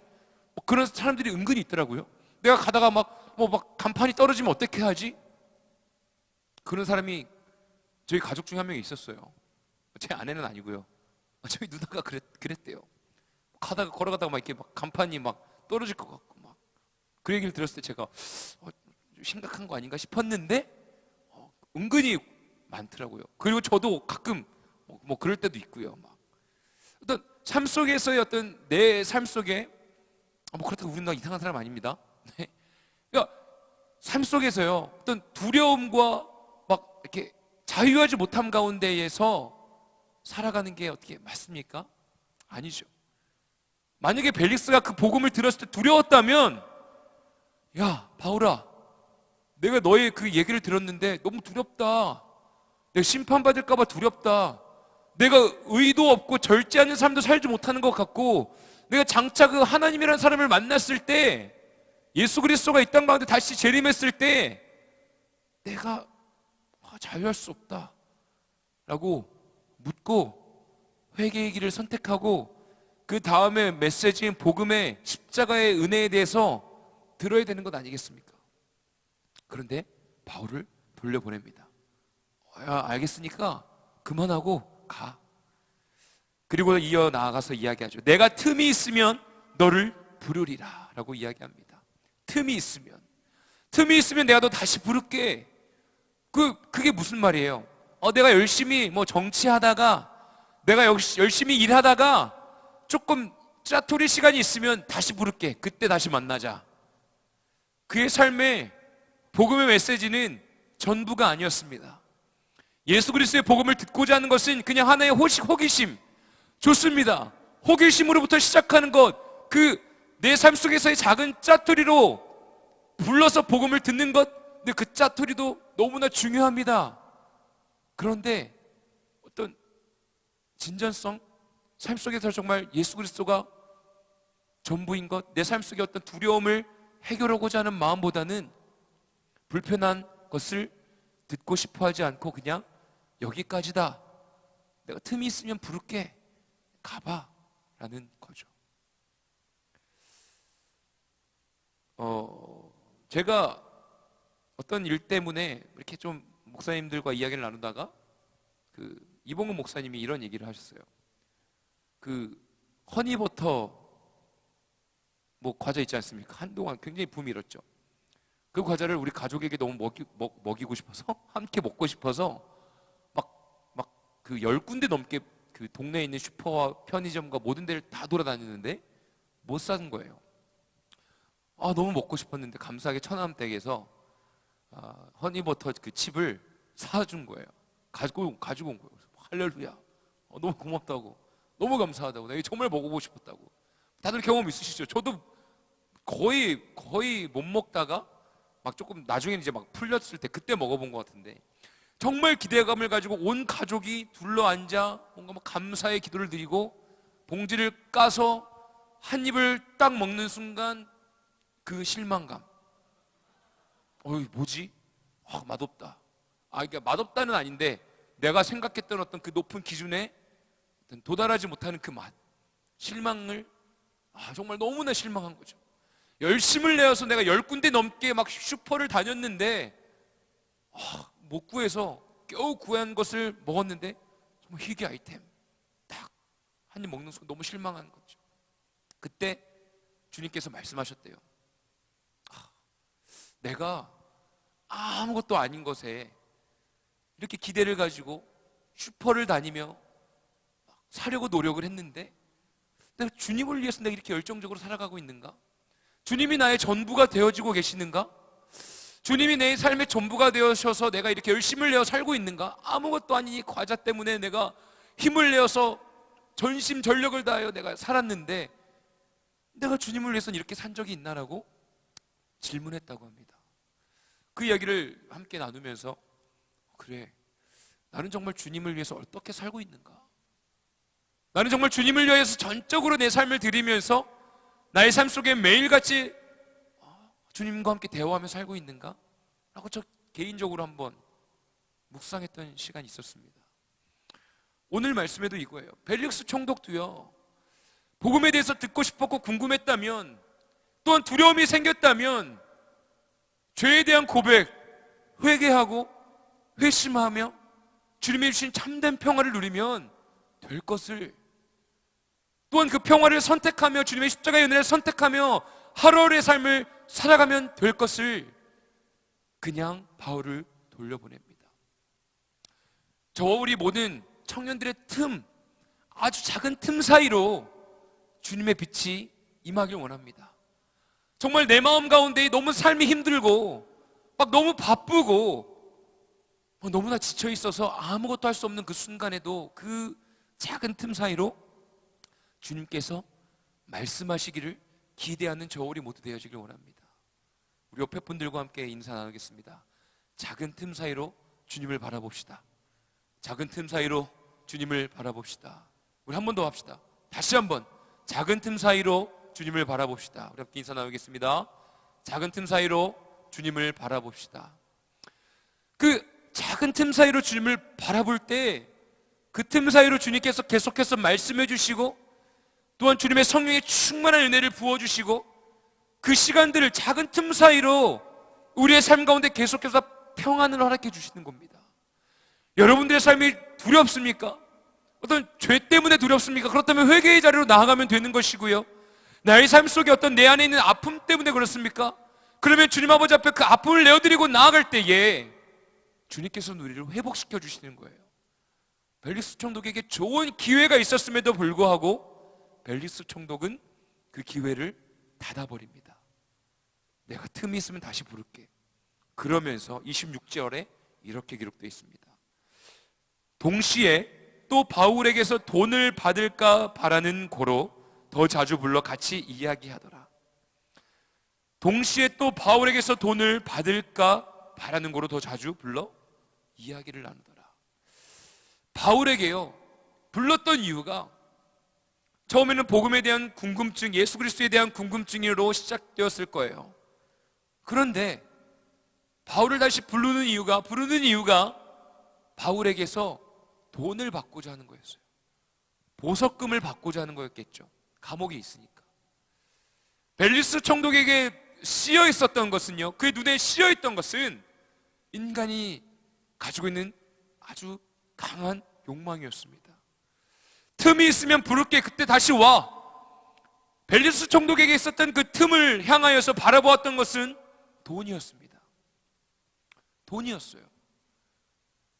그런 사람들이 은근히 있더라고요. 내가 가다가 막 간판이 떨어지면 어떻게 하지? 그런 사람이 저희 가족 중에 한 명이 있었어요. 제 아내는 아니고요. 저희 누나가 그랬대요. 걸어가다가 막 이렇게 막 간판이 막 떨어질 것 같고 막 그 얘기를 들었을 때 제가 좀 심각한 거 아닌가 싶었는데 은근히 많더라고요. 그리고 저도 가끔 뭐 그럴 때도 있고요. 막 어떤 삶 속에서의 어떤 내 삶 속에 뭐 그렇다고 우리는 이상한 사람 아닙니다. 네. 그러니까 삶 속에서요 어떤 두려움과 막 이렇게 자유하지 못함 가운데에서 살아가는 게 어떻게 맞습니까? 아니죠. 만약에 벨릭스가 그 복음을 들었을 때 두려웠다면, 야 바울아, 내가 너의 그 얘기를 들었는데 너무 두렵다. 내가 심판받을까 봐 두렵다. 내가 의도 없고 절제하는 삶도 살지 못하는 것 같고, 내가 장차 그 하나님이라는 사람을 만났을 때, 예수 그리스도가 이 땅 가운데 다시 재림했을 때 내가 자유할 수 없다 라고 묻고 회개의 길을 선택하고 그 다음에 메시지인 복음의 십자가의 은혜에 대해서 들어야 되는 것 아니겠습니까? 그런데 바울을 돌려보냅니다. 알겠으니까 그만하고 가. 그리고 이어 나아가서 이야기하죠. 내가 틈이 있으면 너를 부르리라 라고 이야기합니다. 틈이 있으면 내가 너 다시 부를게. 그게 무슨 말이에요? 내가 열심히 뭐 정치하다가, 내가 열심히 일하다가 조금 짜투리 시간이 있으면 다시 부를게. 그때 다시 만나자. 그의 삶의 복음의 메시지는 전부가 아니었습니다. 예수 그리스도의 복음을 듣고자 하는 것은 그냥 하나의 호기심, 좋습니다. 호기심으로부터 시작하는 것, 내 삶 속에서의 작은 짜투리로 불러서 복음을 듣는 것, 근데 그 짜투리도 너무나 중요합니다. 그런데 어떤 진전성, 삶 속에서 정말 예수 그리스도가 전부인 것, 내 삶 속의 어떤 두려움을 해결하고자 하는 마음보다는 불편한 것을 듣고 싶어 하지 않고 그냥 여기까지다. 내가 틈이 있으면 부를게. 가봐. 라는 거죠. 제가 어떤 일 때문에 이렇게 좀 목사님들과 이야기를 나누다가 이봉근 목사님이 이런 얘기를 하셨어요. 허니버터 뭐 과자 있지 않습니까? 한동안 굉장히 붐이 일었죠. 그 과자를 우리 가족에게 너무 먹이고 싶어서, 함께 먹고 싶어서 막 10군데 넘게 그 동네에 있는 슈퍼와 편의점과 모든 데를 다 돌아다녔는데 못 산 거예요. 너무 먹고 싶었는데 감사하게 천암댁에서 허니버터 그 칩을 사준 거예요. 가지고 온 거예요. 할렐루야. 너무 고맙다고. 너무 감사하다고. 내가 정말 먹어보고 싶었다고. 다들 경험 있으시죠? 저도 거의 못 먹다가 막 조금 나중에는 이제 막 풀렸을 때 그때 먹어본 것 같은데, 정말 기대감을 가지고 온 가족이 둘러앉아 뭔가 막 감사의 기도를 드리고 봉지를 까서 한 입을 딱 먹는 순간 그 실망감. 뭐지? 맛없다. 그러니까 맛없다는 아닌데 내가 생각했던 어떤 그 높은 기준에 도달하지 못하는 그 맛, 실망을 정말 너무나 실망한 거죠. 열심을 내어서 내가 10군데 넘게 막 슈퍼를 다녔는데 못 구해서 겨우 구한 것을 먹었는데 정말 희귀 아이템 딱 한 입 먹는 순간 너무 실망한 거죠. 그때 주님께서 말씀하셨대요. 내가 아무것도 아닌 것에 이렇게 기대를 가지고 슈퍼를 다니며 사려고 노력을 했는데 내가 주님을 위해서 내가 이렇게 열정적으로 살아가고 있는가? 주님이 나의 전부가 되어지고 계시는가? 주님이 내 삶의 전부가 되어셔서 내가 이렇게 열심을 내어 살고 있는가? 아무것도 아닌 이 과자 때문에 내가 힘을 내어서 전심전력을 다하여 내가 살았는데 내가 주님을 위해서는 이렇게 산 적이 있나라고 질문했다고 합니다. 그 이야기를 함께 나누면서 그래, 나는 정말 주님을 위해서 어떻게 살고 있는가? 나는 정말 주님을 위해서 전적으로 내 삶을 드리면서 나의 삶 속에 매일같이 주님과 함께 대화하며 살고 있는가? 라고 저 개인적으로 한번 묵상했던 시간이 있었습니다. 오늘 말씀에도 이거예요. 벨릭스 총독도요, 복음에 대해서 듣고 싶었고 궁금했다면, 또한 두려움이 생겼다면 죄에 대한 고백, 회개하고 회심하며 주님이 주신 참된 평화를 누리면 될 것을, 또한 그 평화를 선택하며 주님의 십자가의 은혜를 선택하며 하루하루의 삶을 살아가면 될 것을 그냥 바울을 돌려보냅니다. 저와 우리 모든 청년들의 아주 작은 틈 사이로 주님의 빛이 임하길 원합니다. 정말 내 마음 가운데 너무 삶이 힘들고 막 너무 바쁘고 너무나 지쳐 있어서 아무것도 할 수 없는 그 순간에도 그 작은 틈 사이로 주님께서 말씀하시기를 기대하는 저 우리 모두 되어지길 원합니다. 우리 옆에 분들과 함께 인사 나누겠습니다. 작은 틈 사이로 주님을 바라봅시다. 작은 틈 사이로 주님을 바라봅시다. 우리 한 번 더 합시다. 다시 한번 작은 틈 사이로 주님을 바라봅시다. 우리 함께 인사 나누겠습니다. 작은 틈 사이로 주님을 바라봅시다. 그 작은 틈 사이로 주님을 바라볼 때 그 틈 사이로 주님께서 계속해서 말씀해 주시고, 또한 주님의 성령의 충만한 은혜를 부어주시고, 그 시간들을 작은 틈 사이로 우리의 삶 가운데 계속해서 평안을 허락해 주시는 겁니다. 여러분들의 삶이 두렵습니까? 어떤 죄 때문에 두렵습니까? 그렇다면 회개의 자리로 나아가면 되는 것이고요. 나의 삶 속에 어떤 내 안에 있는 아픔 때문에 그렇습니까? 그러면 주님 아버지 앞에 그 아픔을 내어드리고 나아갈 때에 주님께서는 우리를 회복시켜 주시는 거예요. 벨릭스 총독에게 좋은 기회가 있었음에도 불구하고 벨릭스 총독은 그 기회를 닫아버립니다. 내가 틈이 있으면 다시 부를게. 그러면서 26절에 이렇게 기록되어 있습니다. 동시에 또 바울에게서 돈을 받을까 바라는 고로 더 자주 불러 같이 이야기하더라. 동시에 또 바울에게서 돈을 받을까 바라는 고로 더 자주 불러 이야기를 나누더라. 바울에게요, 불렀던 이유가 처음에는 복음에 대한 궁금증, 예수 그리스도에 대한 궁금증으로 시작되었을 거예요. 그런데 바울을 다시 부르는 이유가 바울에게서 돈을 받고자 하는 거였어요. 보석금을 받고자 하는 거였겠죠. 감옥에 있으니까. 벨릭스 총독에게 씌어 있었던 것은요, 그의 눈에 씌어 있던 것은 인간이 가지고 있는 아주 강한 욕망이었습니다. 틈이 있으면 부를게, 그때 다시 와. 벨릭스 총독에게 있었던 그 틈을 향하여서 바라보았던 것은 돈이었습니다. 돈이었어요.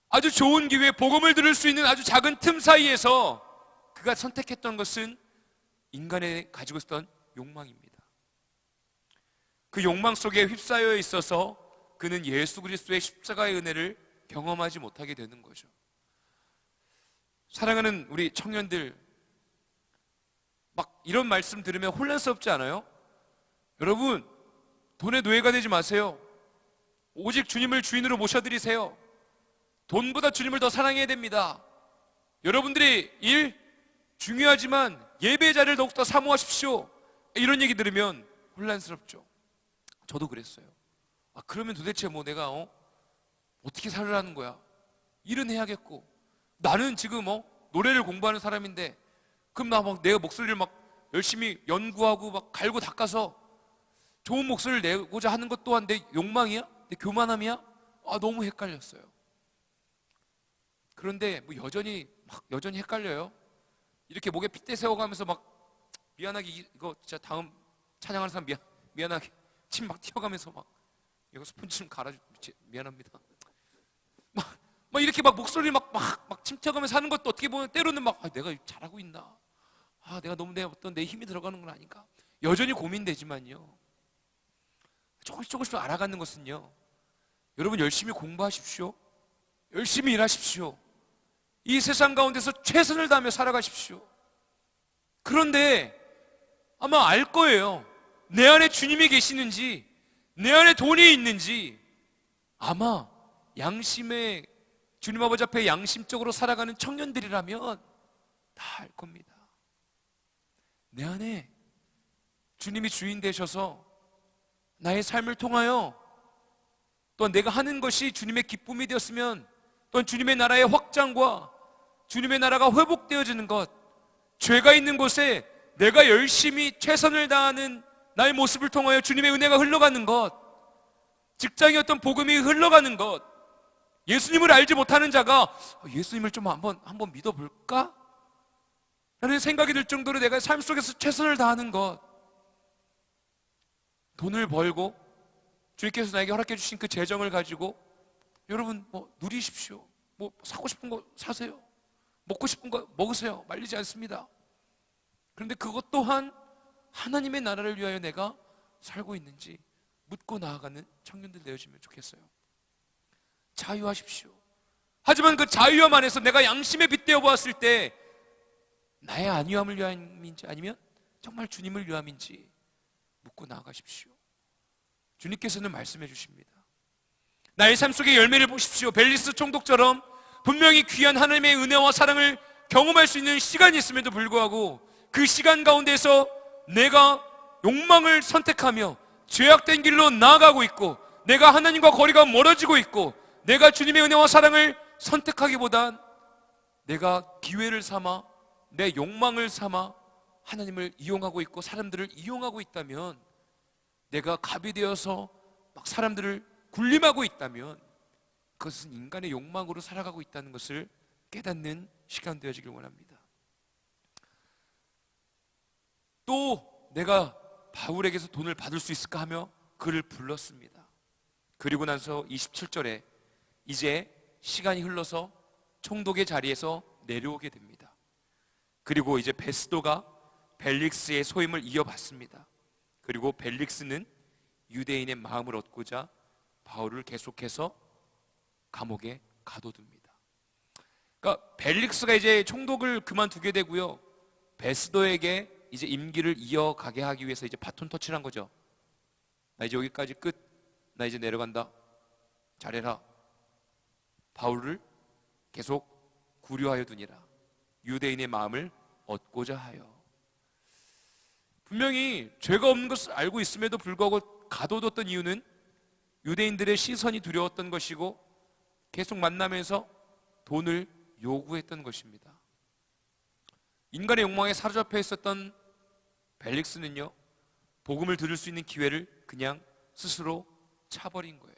아주 좋은 기회에 복음을 들을 수 있는 아주 작은 틈 사이에서 그가 선택했던 것은 인간의 가지고 있었던 욕망입니다. 그 욕망 속에 휩싸여 있어서 그는 예수 그리스도의 십자가의 은혜를 경험하지 못하게 되는 거죠. 사랑하는 우리 청년들, 막 이런 말씀 들으면 혼란스럽지 않아요? 여러분, 돈의 노예가 되지 마세요. 오직 주님을 주인으로 모셔드리세요. 돈보다 주님을 더 사랑해야 됩니다. 여러분들이 일 중요하지만 예배 자리를 더욱더 사모하십시오. 이런 얘기 들으면 혼란스럽죠. 저도 그랬어요. 그러면 도대체 뭐 내가 어떻게 살으라는 거야? 일은 해야겠고, 나는 지금 노래를 공부하는 사람인데, 그럼 나 막 내가 목소리를 막 열심히 연구하고 막 갈고 닦아서 좋은 목소리를 내고자 하는 것 또한 내 욕망이야? 내 교만함이야? 너무 헷갈렸어요. 그런데 뭐 여전히 헷갈려요. 이렇게 목에 핏대 세워가면서 막 미안하게, 이거 진짜 다음 찬양하는 사람 미안하게 침 막 튀어가면서 막 이거 스펀지 좀 갈아주, 미안합니다. 막 이렇게 막 목소리 막 침 튀어가면서 하는 것도 어떻게 보면 때로는 막 내가 잘하고 있나? 내가 너무 내 힘이 들어가는 건 아닌가? 여전히 고민되지만요. 조금씩 알아가는 것은요, 여러분 열심히 공부하십시오. 열심히 일하십시오. 이 세상 가운데서 최선을 다하며 살아가십시오. 그런데 아마 알 거예요. 내 안에 주님이 계시는지, 내 안에 돈이 있는지 아마 양심의 주님 아버지 앞에 양심적으로 살아가는 청년들이라면 다 알 겁니다. 내 안에 주님이 주인 되셔서 나의 삶을 통하여 또한 내가 하는 것이 주님의 기쁨이 되었으면, 또한 주님의 나라의 확장과 주님의 나라가 회복되어지는 것, 죄가 있는 곳에 내가 열심히 최선을 다하는 나의 모습을 통하여 주님의 은혜가 흘러가는 것, 직장의 어떤 복음이 흘러가는 것, 예수님을 알지 못하는 자가 예수님을 좀 한번 믿어볼까? 라는 생각이 들 정도로 내가 삶 속에서 최선을 다하는 것, 돈을 벌고 주님께서 나에게 허락해 주신 그 재정을 가지고 여러분 누리십시오. 사고 싶은 거 사세요. 먹고 싶은 거 먹으세요. 말리지 않습니다. 그런데 그것 또한 하나님의 나라를 위하여 내가 살고 있는지 묻고 나아가는 청년들 되어지면 좋겠어요. 자유하십시오. 하지만 그 자유함 안에서 내가 양심에 빗대어 보았을 때 나의 안위함을 위함인지 아니면 정말 주님을 위함인지 묻고 나아가십시오. 주님께서는 말씀해 주십니다. 나의 삶 속의 열매를 보십시오. 벨리스 총독처럼 분명히 귀한 하나님의 은혜와 사랑을 경험할 수 있는 시간이 있음에도 불구하고 그 시간 가운데서 내가 욕망을 선택하며 죄악된 길로 나아가고 있고, 내가 하나님과 거리가 멀어지고 있고, 내가 주님의 은혜와 사랑을 선택하기보단 내가 기회를 삼아 내 욕망을 삼아 하나님을 이용하고 있고 사람들을 이용하고 있다면, 내가 갑이 되어서 막 사람들을 군림하고 있다면 그것은 인간의 욕망으로 살아가고 있다는 것을 깨닫는 시간 되어지길 원합니다. 또 내가 바울에게서 돈을 받을 수 있을까 하며 그를 불렀습니다. 그리고 나서 27절에 이제 시간이 흘러서 총독의 자리에서 내려오게 됩니다. 그리고 이제 베스도가 벨릭스의 소임을 이어받습니다. 그리고 벨릭스는 유대인의 마음을 얻고자 바울을 계속해서 감옥에 가둬둡니다. 그러니까 벨릭스가 이제 총독을 그만두게 되고요, 베스도에게 이제 임기를 이어가게 하기 위해서 이제 바톤 터치를 한 거죠. 나 이제 여기까지 끝. 나 이제 내려간다. 잘해라. 바울을 계속 구려하여 두니라. 유대인의 마음을 얻고자 하여. 분명히 죄가 없는 것을 알고 있음에도 불구하고 가둬뒀던 이유는 유대인들의 시선이 두려웠던 것이고 계속 만나면서 돈을 요구했던 것입니다. 인간의 욕망에 사로잡혀 있었던 벨릭스는요, 복음을 들을 수 있는 기회를 그냥 스스로 차버린 거예요.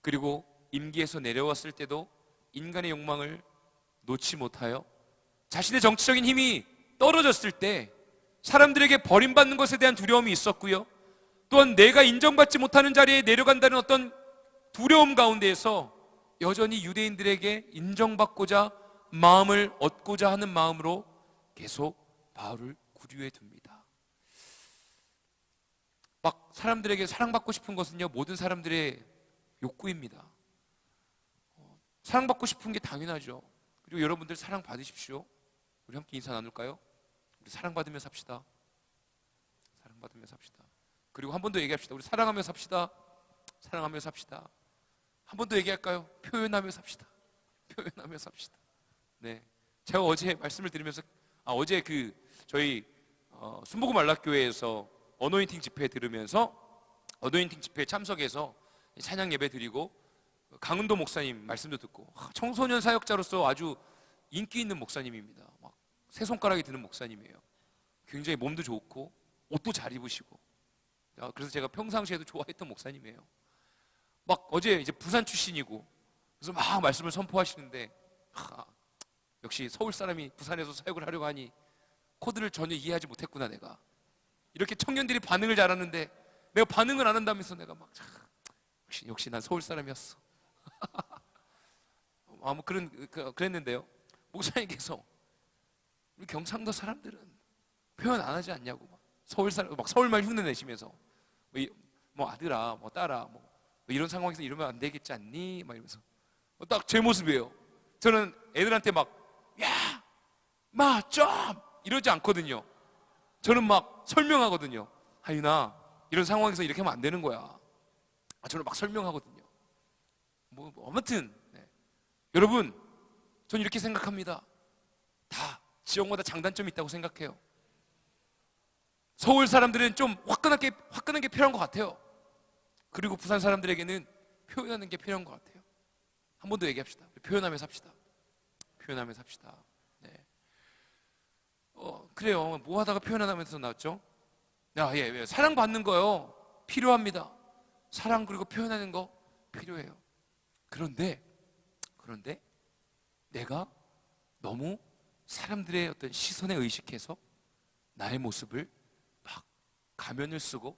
그리고 임기에서 내려왔을 때도 인간의 욕망을 놓지 못하여 자신의 정치적인 힘이 떨어졌을 때 사람들에게 버림받는 것에 대한 두려움이 있었고요, 또한 내가 인정받지 못하는 자리에 내려간다는 어떤 두려움 가운데에서 여전히 유대인들에게 인정받고자 마음을 얻고자 하는 마음으로 계속 바울을 구류해 둡니다. 막 사람들에게 사랑받고 싶은 것은요, 모든 사람들의 욕구입니다. 사랑받고 싶은 게 당연하죠. 그리고 여러분들 사랑 받으십시오. 우리 함께 인사 나눌까요? 우리 사랑받으며 삽시다. 사랑받으며 삽시다. 그리고 한 번 더 얘기합시다. 우리 사랑하며 삽시다. 사랑하며 삽시다. 한 번 더 얘기할까요? 표현하며 삽시다. 표현하며 삽시다. 네, 제가 어제 말씀을 드리면서 어제 저희 순복음 안락교회에서 어노인팅 집회 들으면서 어노인팅 집회에 참석해서 찬양 예배 드리고 강은도 목사님 말씀도 듣고 청소년 사역자로서 아주 인기 있는 목사님입니다. 막 세 손가락이 드는 목사님이에요. 굉장히 몸도 좋고 옷도 잘 입으시고, 그래서 제가 평상시에도 좋아했던 목사님이에요. 막 어제 이제 부산 출신이고 그래서 막 말씀을 선포하시는데 역시 서울 사람이 부산에서 사역을 하려고 하니 코드를 전혀 이해하지 못했구나. 내가 이렇게 청년들이 반응을 잘하는데 내가 반응을 안 한다면서 내가 막 역시 난 서울 사람이었어. 그랬는데요, 목사님께서 우리 경상도 사람들은 표현 안 하지 않냐고, 막 서울말 흉내 내시면서 뭐 아들아 뭐 딸아 뭐 이런 상황에서 이러면 안 되겠지 않니? 막 이러면서 딱 제 모습이에요. 저는 애들한테 막 야! 마! 좀! 이러지 않거든요. 저는 막 설명하거든요. 하윤아, 이런 상황에서 이렇게 하면 안 되는 거야. 저는 막 설명하거든요. 아무튼 여러분, 전 이렇게 생각합니다. 다 지역마다 장단점이 있다고 생각해요. 서울 사람들은 좀 화끈한 게 필요한 것 같아요. 그리고 부산 사람들에게는 표현하는 게 필요한 것 같아요. 한 번 더 얘기합시다. 표현하며 삽시다. 표현하며 삽시다. 네. 그래요. 뭐 하다가 표현하면서 나왔죠? 예. 사랑받는 거요. 필요합니다. 사랑 그리고 표현하는 거 필요해요. 그런데 내가 너무 사람들의 어떤 시선에 의식해서 나의 모습을 막 가면을 쓰고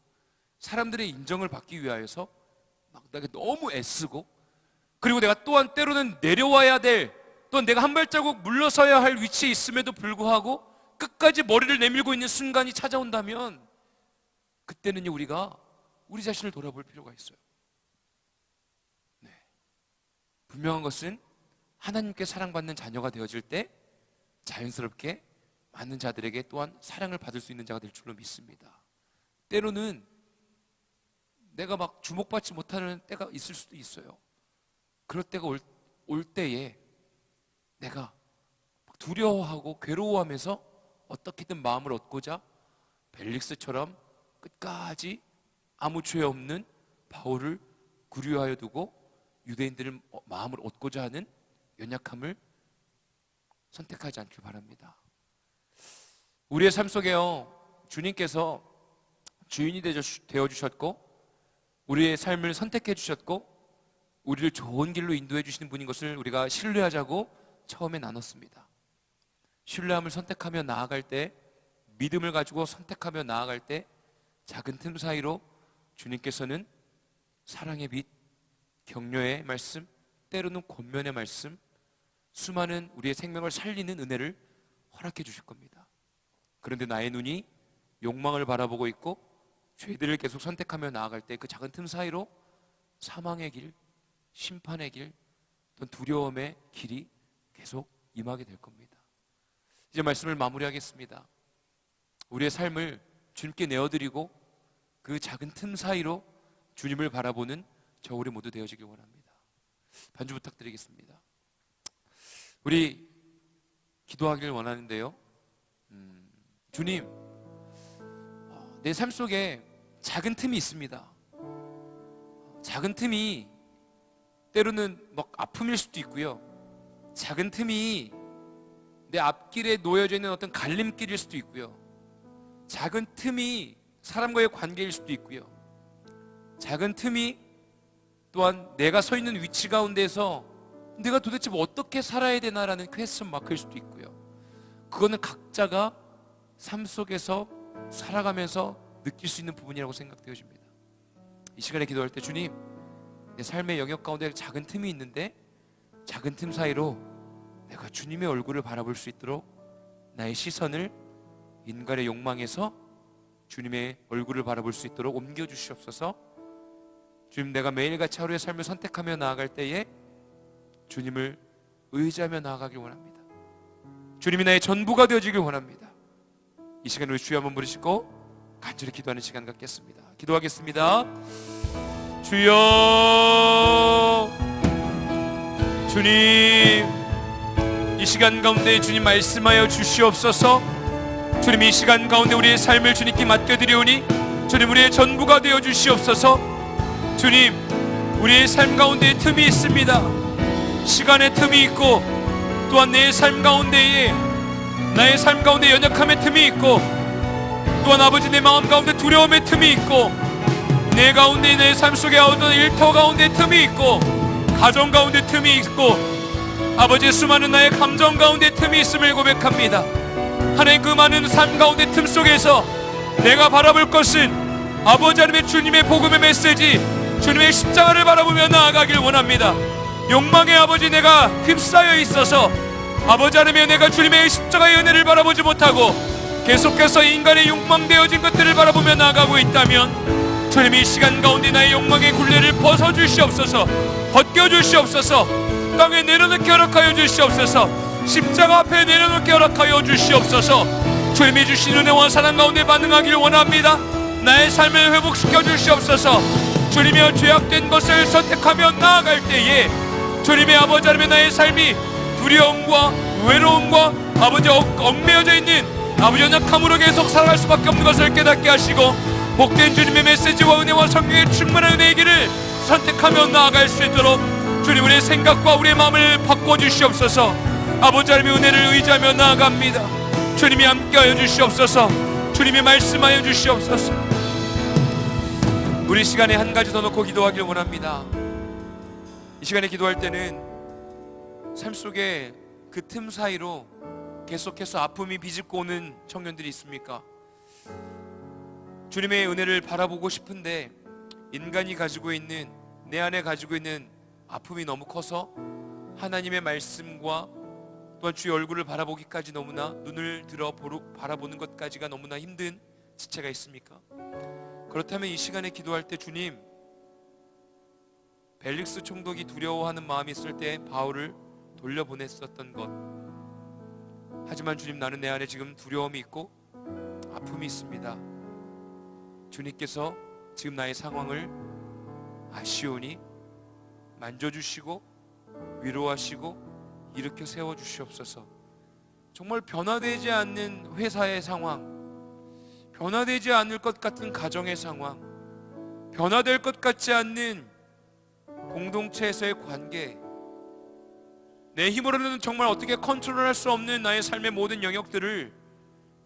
사람들의 인정을 받기 위하여서 막 내가 너무 애쓰고, 그리고 내가 또한 때로는 내려와야 될, 또한 내가 한 발자국 물러서야 할 위치에 있음에도 불구하고 끝까지 머리를 내밀고 있는 순간이 찾아온다면, 그때는요 우리가 우리 자신을 돌아볼 필요가 있어요. 네. 분명한 것은 하나님께 사랑받는 자녀가 되어질 때 자연스럽게 많은 자들에게 또한 사랑을 받을 수 있는 자가 될 줄로 믿습니다. 때로는 내가 막 주목받지 못하는 때가 있을 수도 있어요. 그럴 때가 올 때에 내가 두려워하고 괴로워하면서 어떻게든 마음을 얻고자 벨릭스처럼 끝까지 아무 죄 없는 바울을 구류하여 두고 유대인들의 마음을 얻고자 하는 연약함을 선택하지 않길 바랍니다. 우리의 삶 속에요, 주님께서 주인이 되어주셨고 우리의 삶을 선택해 주셨고 우리를 좋은 길로 인도해 주시는 분인 것을 우리가 신뢰하자고 처음에 나눴습니다. 신뢰함을 선택하며 나아갈 때, 믿음을 가지고 선택하며 나아갈 때 작은 틈 사이로 주님께서는 사랑의 빛, 격려의 말씀, 때로는 권면의 말씀, 수많은 우리의 생명을 살리는 은혜를 허락해 주실 겁니다. 그런데 나의 눈이 욕망을 바라보고 있고 죄들을 계속 선택하며 나아갈 때 그 작은 틈 사이로 사망의 길, 심판의 길, 또는 두려움의 길이 계속 임하게 될 겁니다. 이제 말씀을 마무리하겠습니다. 우리의 삶을 주님께 내어드리고 그 작은 틈 사이로 주님을 바라보는 저 우리 모두 되어지길 원합니다. 반주 부탁드리겠습니다. 우리 기도하기를 원하는데요, 주님, 내 삶 속에 작은 틈이 있습니다. 작은 틈이 때로는 막 아픔일 수도 있고요, 작은 틈이 내 앞길에 놓여져 있는 어떤 갈림길일 수도 있고요, 작은 틈이 사람과의 관계일 수도 있고요, 작은 틈이 또한 내가 서 있는 위치 가운데서 내가 도대체 뭐 어떻게 살아야 되나라는 퀘스천 마크일 수도 있고요. 그거는 각자가 삶 속에서 살아가면서 느낄 수 있는 부분이라고 생각되어집니다. 이 시간에 기도할 때, 주님, 내 삶의 영역 가운데 작은 틈이 있는데 작은 틈 사이로 내가 주님의 얼굴을 바라볼 수 있도록 나의 시선을 인간의 욕망에서 주님의 얼굴을 바라볼 수 있도록 옮겨주시옵소서. 주님, 내가 매일같이 하루의 삶을 선택하며 나아갈 때에 주님을 의지하며 나아가길 원합니다. 주님이 나의 전부가 되어지길 원합니다. 이 시간 우리 주여 한번 부르시고 간절히 기도하는 시간 갖겠습니다. 기도하겠습니다. 주여, 주님, 이 시간 가운데 주님 말씀하여 주시옵소서. 주님, 이 시간 가운데 우리의 삶을 주님께 맡겨드리오니 주님, 우리의 전부가 되어 주시옵소서. 주님, 우리의 삶 가운데 틈이 있습니다. 시간의 틈이 있고 또한 내 삶 가운데에 나의 삶 가운데 연약함의 틈이 있고 또한 아버지 내 마음 가운데 두려움의 틈이 있고 내 가운데 내 삶 속에 어떤 일터 가운데 틈이 있고 가정 가운데 틈이 있고 아버지 수많은 나의 감정 가운데 틈이 있음을 고백합니다. 하나님, 그 많은 삶 가운데 틈 속에서 내가 바라볼 것은 아버지 하나님의 주님의 복음의 메시지, 주님의 십자가를 바라보며 나아가길 원합니다. 욕망의 아버지 내가 휩싸여 있어서 아버지 하나님의 내가 주님의 십자가의 은혜를 바라보지 못하고 계속해서 인간의 욕망되어진 것들을 바라보며 나아가고 있다면 주님, 이 시간 가운데 나의 욕망의 굴레를 벗어주시옵소서. 벗겨주시옵소서. 땅에 내려놓게 허락하여 주시옵소서. 십자가 앞에 내려놓게 허락하여 주시옵소서. 주님이 주신 은혜와 사랑 가운데 반응하길 원합니다. 나의 삶을 회복시켜 주시옵소서. 주님의 죄악된 것을 선택하며 나아갈 때에 주님의 아버지 하나님의 나의 삶이 두려움과 외로움과 아버지 얽매여져 있는 아버지 연약함으로 계속 살아갈 수밖에 없는 것을 깨닫게 하시고 복된 주님의 메시지와 은혜와 성령의 충만한 은혜의 길을 선택하며 나아갈 수 있도록 주님 우리의 생각과 우리의 마음을 바꿔주시옵소서. 아버지 하나님의 은혜를 의지하며 나아갑니다. 주님이 함께하여 주시옵소서. 주님이 말씀하여 주시옵소서. 우리 시간에 한 가지 더 놓고 기도하기를 원합니다. 이 시간에 기도할 때는 삶 속에 그 틈 사이로 계속해서 아픔이 비집고 오는 청년들이 있습니까? 주님의 은혜를 바라보고 싶은데 인간이 가지고 있는, 내 안에 가지고 있는 아픔이 너무 커서 하나님의 말씀과 또한 주의 얼굴을 바라보기까지 너무나, 눈을 들어 바라보는 것까지가 너무나 힘든 지체가 있습니까? 그렇다면 이 시간에 기도할 때 주님, 벨릭스 총독이 두려워하는 마음이 있을 때 바울을 돌려보냈었던 것, 하지만 주님, 나는 내 안에 지금 두려움이 있고 아픔이 있습니다. 주님께서 지금 나의 상황을 아시오니 만져주시고 위로하시고 일으켜 세워주시옵소서. 정말 변화되지 않는 회사의 상황, 변화되지 않을 것 같은 가정의 상황, 변화될 것 같지 않는 공동체에서의 관계, 내 힘으로는 정말 어떻게 컨트롤할 수 없는 나의 삶의 모든 영역들을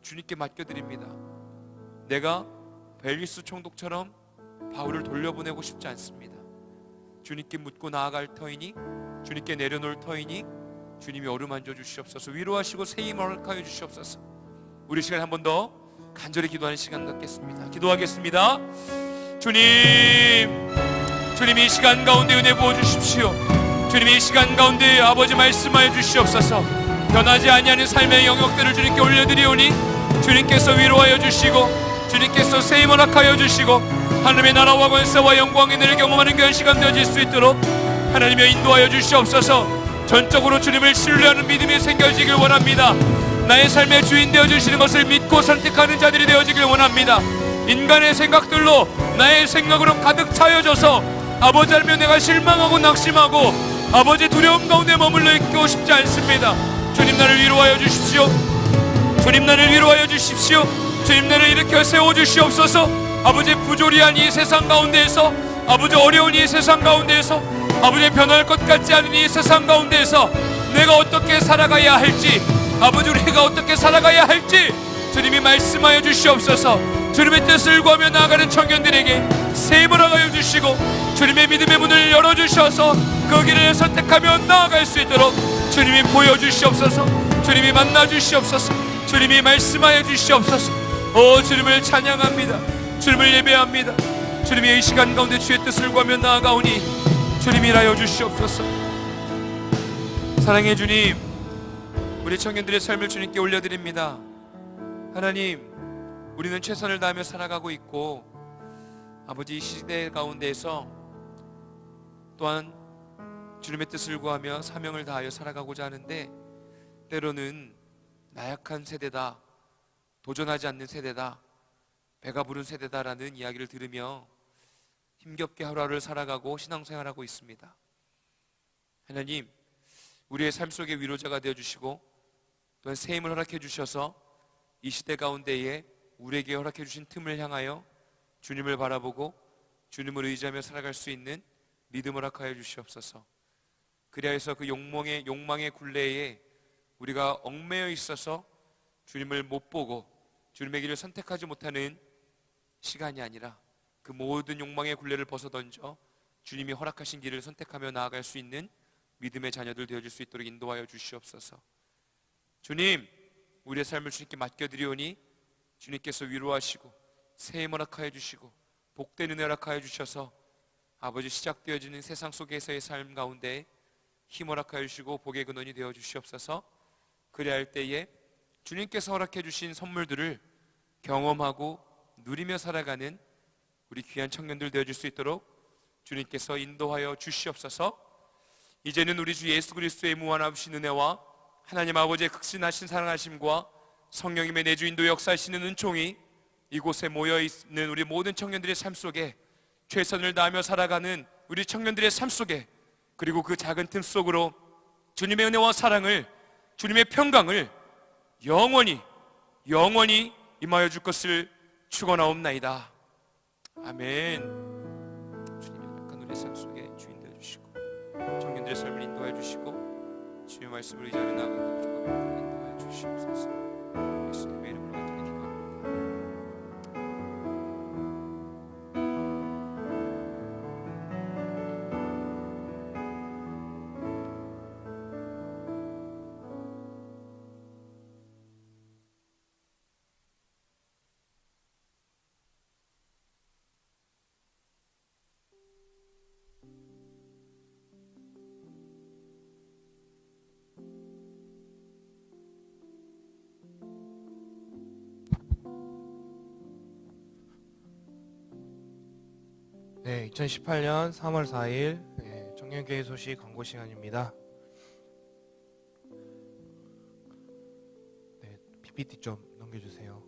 주님께 맡겨드립니다. 내가 벨릭스 총독처럼 바울을 돌려보내고 싶지 않습니다. 주님께 묻고 나아갈 터이니, 주님께 내려놓을 터이니 주님이 어루만져 주시옵소서. 위로하시고 새 힘을 허락하여 주시옵소서. 우리 시간 한 번 더 간절히 기도하는 시간 갖겠습니다. 기도하겠습니다. 주님이 이 시간 가운데 은혜 부어주십시오. 주님이 이 시간 가운데 아버지 말씀하여 주시옵소서. 변하지 아니하는 삶의 영역들을 주님께 올려드리오니 주님께서 위로하여 주시고 주님께서 새 힘을 허락하여 주시고 하나님의 나라와 권세와 영광의 은혜를 경험하는 귀한 시간 되어질 수 있도록 하나님여 인도하여 주시옵소서. 전적으로 주님을 신뢰하는 믿음이 생겨지길 원합니다. 나의 삶의 주인 되어주시는 것을 믿고 선택하는 자들이 되어지길 원합니다. 인간의 생각들로, 나의 생각으로 가득 차여져서 아버지 하나님, 내가 실망하고 낙심하고 아버지 두려움 가운데 머물러 있고 싶지 않습니다. 주님, 나를 위로하여 주십시오. 주님, 나를 위로하여 주십시오. 주님, 나를 일으켜 세워주시옵소서. 아버지, 부조리한 이 세상 가운데에서, 아버지 어려운 이 세상 가운데에서, 아버지 변할 것 같지 않은 이 세상 가운데에서 내가 어떻게 살아가야 할지, 아버지 우리가 어떻게 살아가야 할지 주님이 말씀하여 주시옵소서. 주님의 뜻을 구하며 나아가는 청년들에게 새 힘을 허락하여 주시고 주님의 믿음의 문을 열어주셔서 그 길을 선택하며 나아갈 수 있도록 주님이 보여주시옵소서. 주님이 만나주시옵소서. 주님이 말씀하여 주시옵소서. 오, 주님을 찬양합니다. 주님을 예배합니다. 주님이 이 시간 가운데 주의 뜻을 구하며 나아가오니 주님이 일하여 주시옵소서. 사랑의 주님, 우리 청년들의 삶을 주님께 올려드립니다. 하나님, 우리는 최선을 다하며 살아가고 있고 아버지 이 시대 가운데에서 또한 주님의 뜻을 구하며 사명을 다하여 살아가고자 하는데 때로는 나약한 세대다, 도전하지 않는 세대다, 배가 부른 세대다라는 이야기를 들으며 힘겹게 하루하루를 살아가고 신앙생활하고 있습니다. 하나님, 우리의 삶 속에 위로자가 되어주시고 또한 새 힘을 허락해 주셔서 이 시대 가운데에 우리에게 허락해 주신 틈을 향하여 주님을 바라보고 주님을 의지하며 살아갈 수 있는 믿음을 허락하여 주시옵소서. 그리하여서 그 욕망의 굴레에 우리가 얽매여 있어서 주님을 못 보고 주님의 길을 선택하지 못하는 시간이 아니라 그 모든 욕망의 굴레를 벗어던져 주님이 허락하신 길을 선택하며 나아갈 수 있는 믿음의 자녀들 되어질 수 있도록 인도하여 주시옵소서. 주님, 우리의 삶을 주님께 맡겨드리오니 주님께서 위로하시고 새 힘을 허락하여 주시고 복된 은혜 허락하여 주셔서 아버지 시작되어지는 세상 속에서의 삶 가운데 힘 허락하여 주시고 복의 근원이 되어 주시옵소서. 그리할 때에 주님께서 허락해 주신 선물들을 경험하고 누리며 살아가는 우리 귀한 청년들 되어줄 수 있도록 주님께서 인도하여 주시옵소서. 이제는 우리 주 예수 그리스도의 무한하신 은혜와 하나님 아버지의 극진하신 사랑하심과 성령님의 내주 인도 역사하시는 은총이 이곳에 모여있는 우리 모든 청년들의 삶 속에 최선을 다하며 살아가는 우리 청년들의 삶 속에, 그리고 그 작은 틈 속으로 주님의 은혜와 사랑을, 주님의 평강을 영원히 영원히 임하여 줄 것을 축원하옵나이다. 아멘. 주님 약간 우리의 삶 속에 주인 되어 주시고 청년들의 삶을 인도하여 주시고 주의 말씀을 의지하며 나아가는 주가 인도하여 주시옵소서. 예수님의 이름으로 간절히 기도합니다. 네, 2018년 3월 4일 청년교회 소식 광고 시간입니다. 네, PPT 좀 넘겨주세요.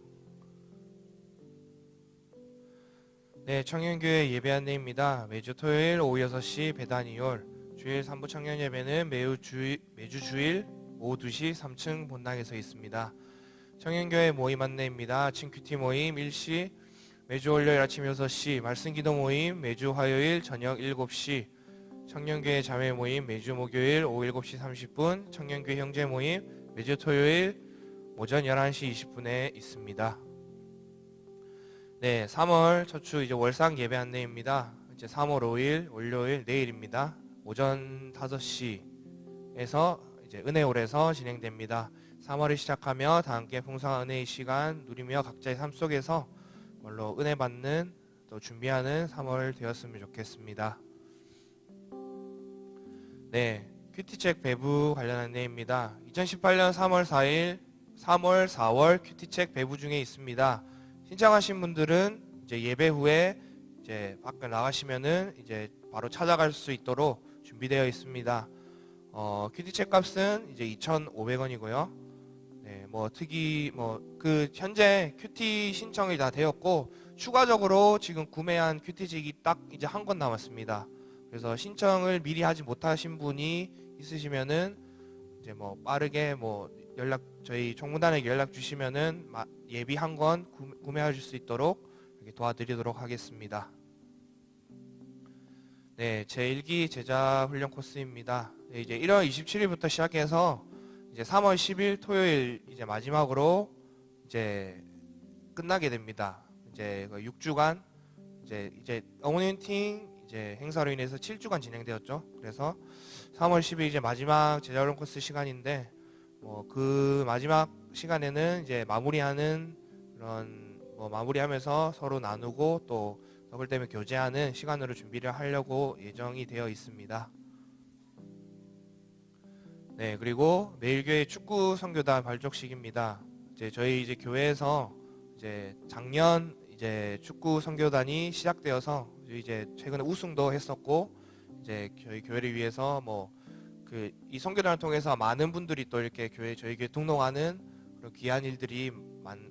네, 청년교회 예배 안내입니다. 매주 토요일 오후 6시 배단 2홀, 주일 3부 청년 예배는 매주 주일 오후 2시 3층 본당에서 있습니다. 청년교회 모임 안내입니다. 친큐티 모임 일시 매주 월요일 아침 6시, 말씀기도 모임 매주 화요일 저녁 7시, 청년교회 자매 모임 매주 목요일 오후 7시 30분, 청년교회 형제 모임 매주 토요일 오전 11시 20분에 있습니다. 네, 3월 첫 주 이제 월상 예배 안내입니다. 이제 3월 5일 월요일 내일입니다. 오전 5시에서 이제 은혜홀에서 진행됩니다. 3월을 시작하며 다 함께 풍성한 은혜의 시간 누리며 각자의 삶 속에서 물로 은혜 받는 또 준비하는 3월 되었으면 좋겠습니다. 네, 큐티책 배부 관련 안내입니다. 2018년 3월 4월 큐티책 배부 중에 있습니다. 신청하신 분들은 이제 예배 후에 이제 밖에 나가시면은 이제 바로 찾아갈 수 있도록 준비되어 있습니다. 큐티책 값은 이제 2,500원이고요. 네, 현재 큐티 신청이 다 되었고 추가적으로 지금 구매한 큐티책이 딱 이제 한 권 남았습니다. 그래서 신청을 미리 하지 못하신 분이 있으시면은 이제 빠르게 저희 총무단에게 연락 주시면은 예비 한 권 구매하실 수 있도록 이렇게 도와드리도록 하겠습니다. 네, 제1기 제자 훈련 코스입니다. 네, 이제 1월 27일부터 시작해서 이제 3월 10일 토요일 이제 마지막으로 이제 끝나게 됩니다. 이제 6주간 이제 어머니팅 이제 행사로 인해서 7주간 진행되었죠. 그래서 3월 10일 이제 마지막 제자훈련 코스 시간인데 그 마지막 시간에는 이제 마무리하는 그런 마무리하면서 서로 나누고 또 더블 때문에 교제하는 시간으로 준비를 하려고 예정이 되어 있습니다. 네, 그리고 매일교회 축구 선교단 발족식입니다. 저희 교회에서 작년 축구 선교단이 시작되어서 이제 최근에 우승도 했었고 저희 교회를 위해서 이 선교단을 통해서 많은 분들이 또 이렇게 저희 교회 등록하는 그런 귀한 일들이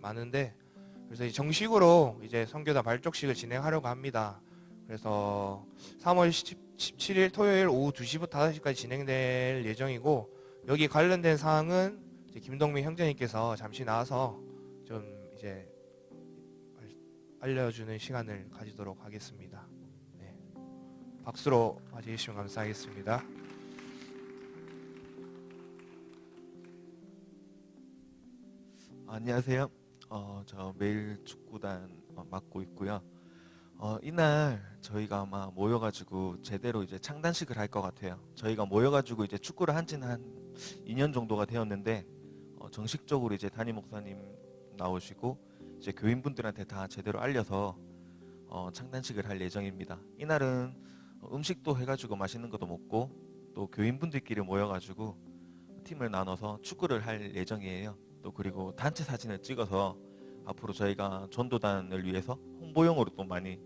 많은데 그래서 정식으로 선교단 발족식을 진행하려고 합니다. 그래서 3월 17일 토요일 오후 2시부터 5시까지 진행될 예정이고 여기 관련된 사항은 김동민 형제님께서 잠시 나와서 좀 알려주는 시간을 가지도록 하겠습니다. 네. 박수로 맞이해주시면 감사하겠습니다. 안녕하세요. 저 매일 축구단 맡고 있고요. 이날 저희가 아마 모여가지고 제대로 창단식을 할 것 같아요. 저희가 모여가지고 축구를 한 지는 한 2년 정도가 되었는데 정식적으로 담임 목사님 나오시고 교인분들한테 다 제대로 알려서 창단식을 할 예정입니다. 이날은 음식도 해가지고 맛있는 것도 먹고 또 교인분들끼리 모여가지고 팀을 나눠서 축구를 할 예정이에요. 또 그리고 단체 사진을 찍어서 앞으로 저희가 전도단을 위해서 홍보용으로 또 많이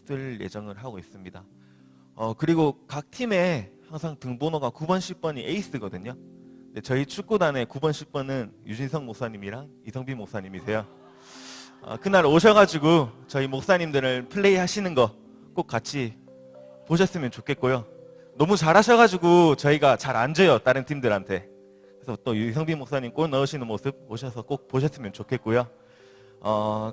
쓸 예정을 하고 있습니다. 그리고 각 팀에 항상 등번호가 9번, 10번이 에이스거든요. 근데 저희 축구단의 9번, 10번은 유진성 목사님이랑 이성빈 목사님이세요. 그날 오셔가지고 저희 목사님들을 플레이 하시는 거 꼭 같이 보셨으면 좋겠고요. 너무 잘하셔가지고 저희가 잘 안 져요, 다른 팀들한테. 그래서 또 유성빈 목사님 골 넣으시는 모습 오셔서 꼭 보셨으면 좋겠고요.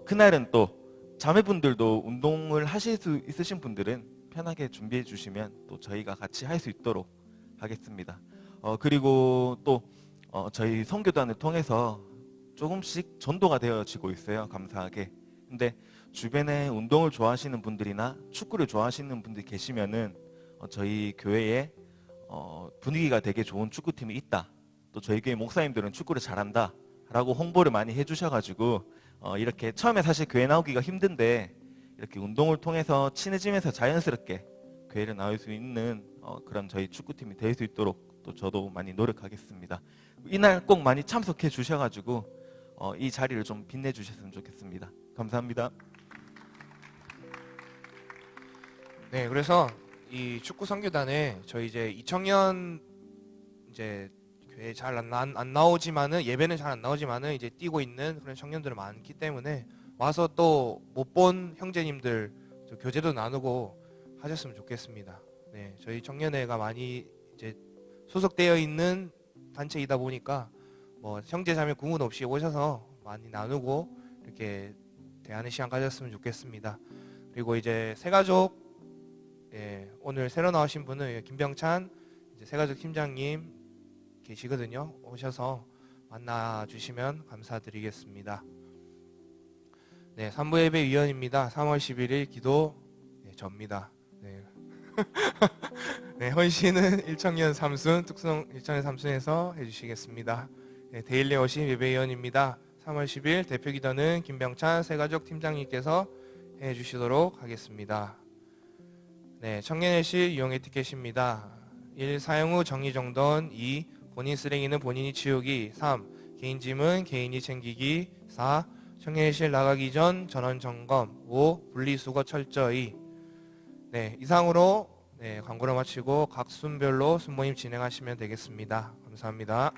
그날은 또 자매분들도 운동을 하실 수 있으신 분들은 편하게 준비해 주시면 또 저희가 같이 할 수 있도록 하겠습니다. 그리고 또 저희 선교단을 통해서 조금씩 전도가 되어지고 있어요. 감사하게. 근데 주변에 운동을 좋아하시는 분들이나 축구를 좋아하시는 분들이 계시면은 저희 교회에 분위기가 되게 좋은 축구팀이 있다. 또 저희 교회 목사님들은 축구를 잘한다. 라고 홍보를 많이 해주셔가지고 이렇게 처음에 사실 교회 나오기가 힘든데 이렇게 운동을 통해서 친해지면서 자연스럽게 교회를 나올 수 있는 그런 저희 축구팀이 될 수 있도록 또 저도 많이 노력하겠습니다. 이날 꼭 많이 참석해 주셔가지고 이 자리를 좀 빛내주셨으면 좋겠습니다. 감사합니다. 네, 그래서 이 축구 선교단에 저희 이제 2청년 이제 교회 잘 안 나오지만은 예배는 잘 안 나오지만은 이제 뛰고 있는 그런 청년들이 많기 때문에 와서 또 못 본 형제님들 교제도 나누고 하셨으면 좋겠습니다. 네, 저희 청년회가 많이 이제 소속되어 있는 단체이다 보니까 뭐 형제자매 구분 없이 오셔서 많이 나누고 이렇게 대하는 시간 가졌으면 좋겠습니다. 그리고 이제 새가족 오늘 새로 나오신 분은 김병찬 이제 새가족 팀장님 계시거든요. 오셔서 만나 주시면 감사드리겠습니다. 네, 3부 예배 위원입니다. 3월 11일 기도 접니다. 네. 네, 헌신은 1청년 삼순 특성 1청년 삼순에서 해주시겠습니다. 네, 데일리 오신 예배위원입니다. 3월 10일 대표 기도는 김병찬 새가족 팀장님께서 해주시도록 하겠습니다. 네, 청년회실 이용의 티켓입니다. 1. 사용 후 정리정돈. 2. 본인 쓰레기는 본인이 치우기. 3. 개인 짐은 개인이 챙기기. 4. 청년회실 나가기 전 전원점검. 5. 분리수거 철저히. 네, 이상으로 광고를 마치고 각 순별로 순모임 진행하시면 되겠습니다. 감사합니다.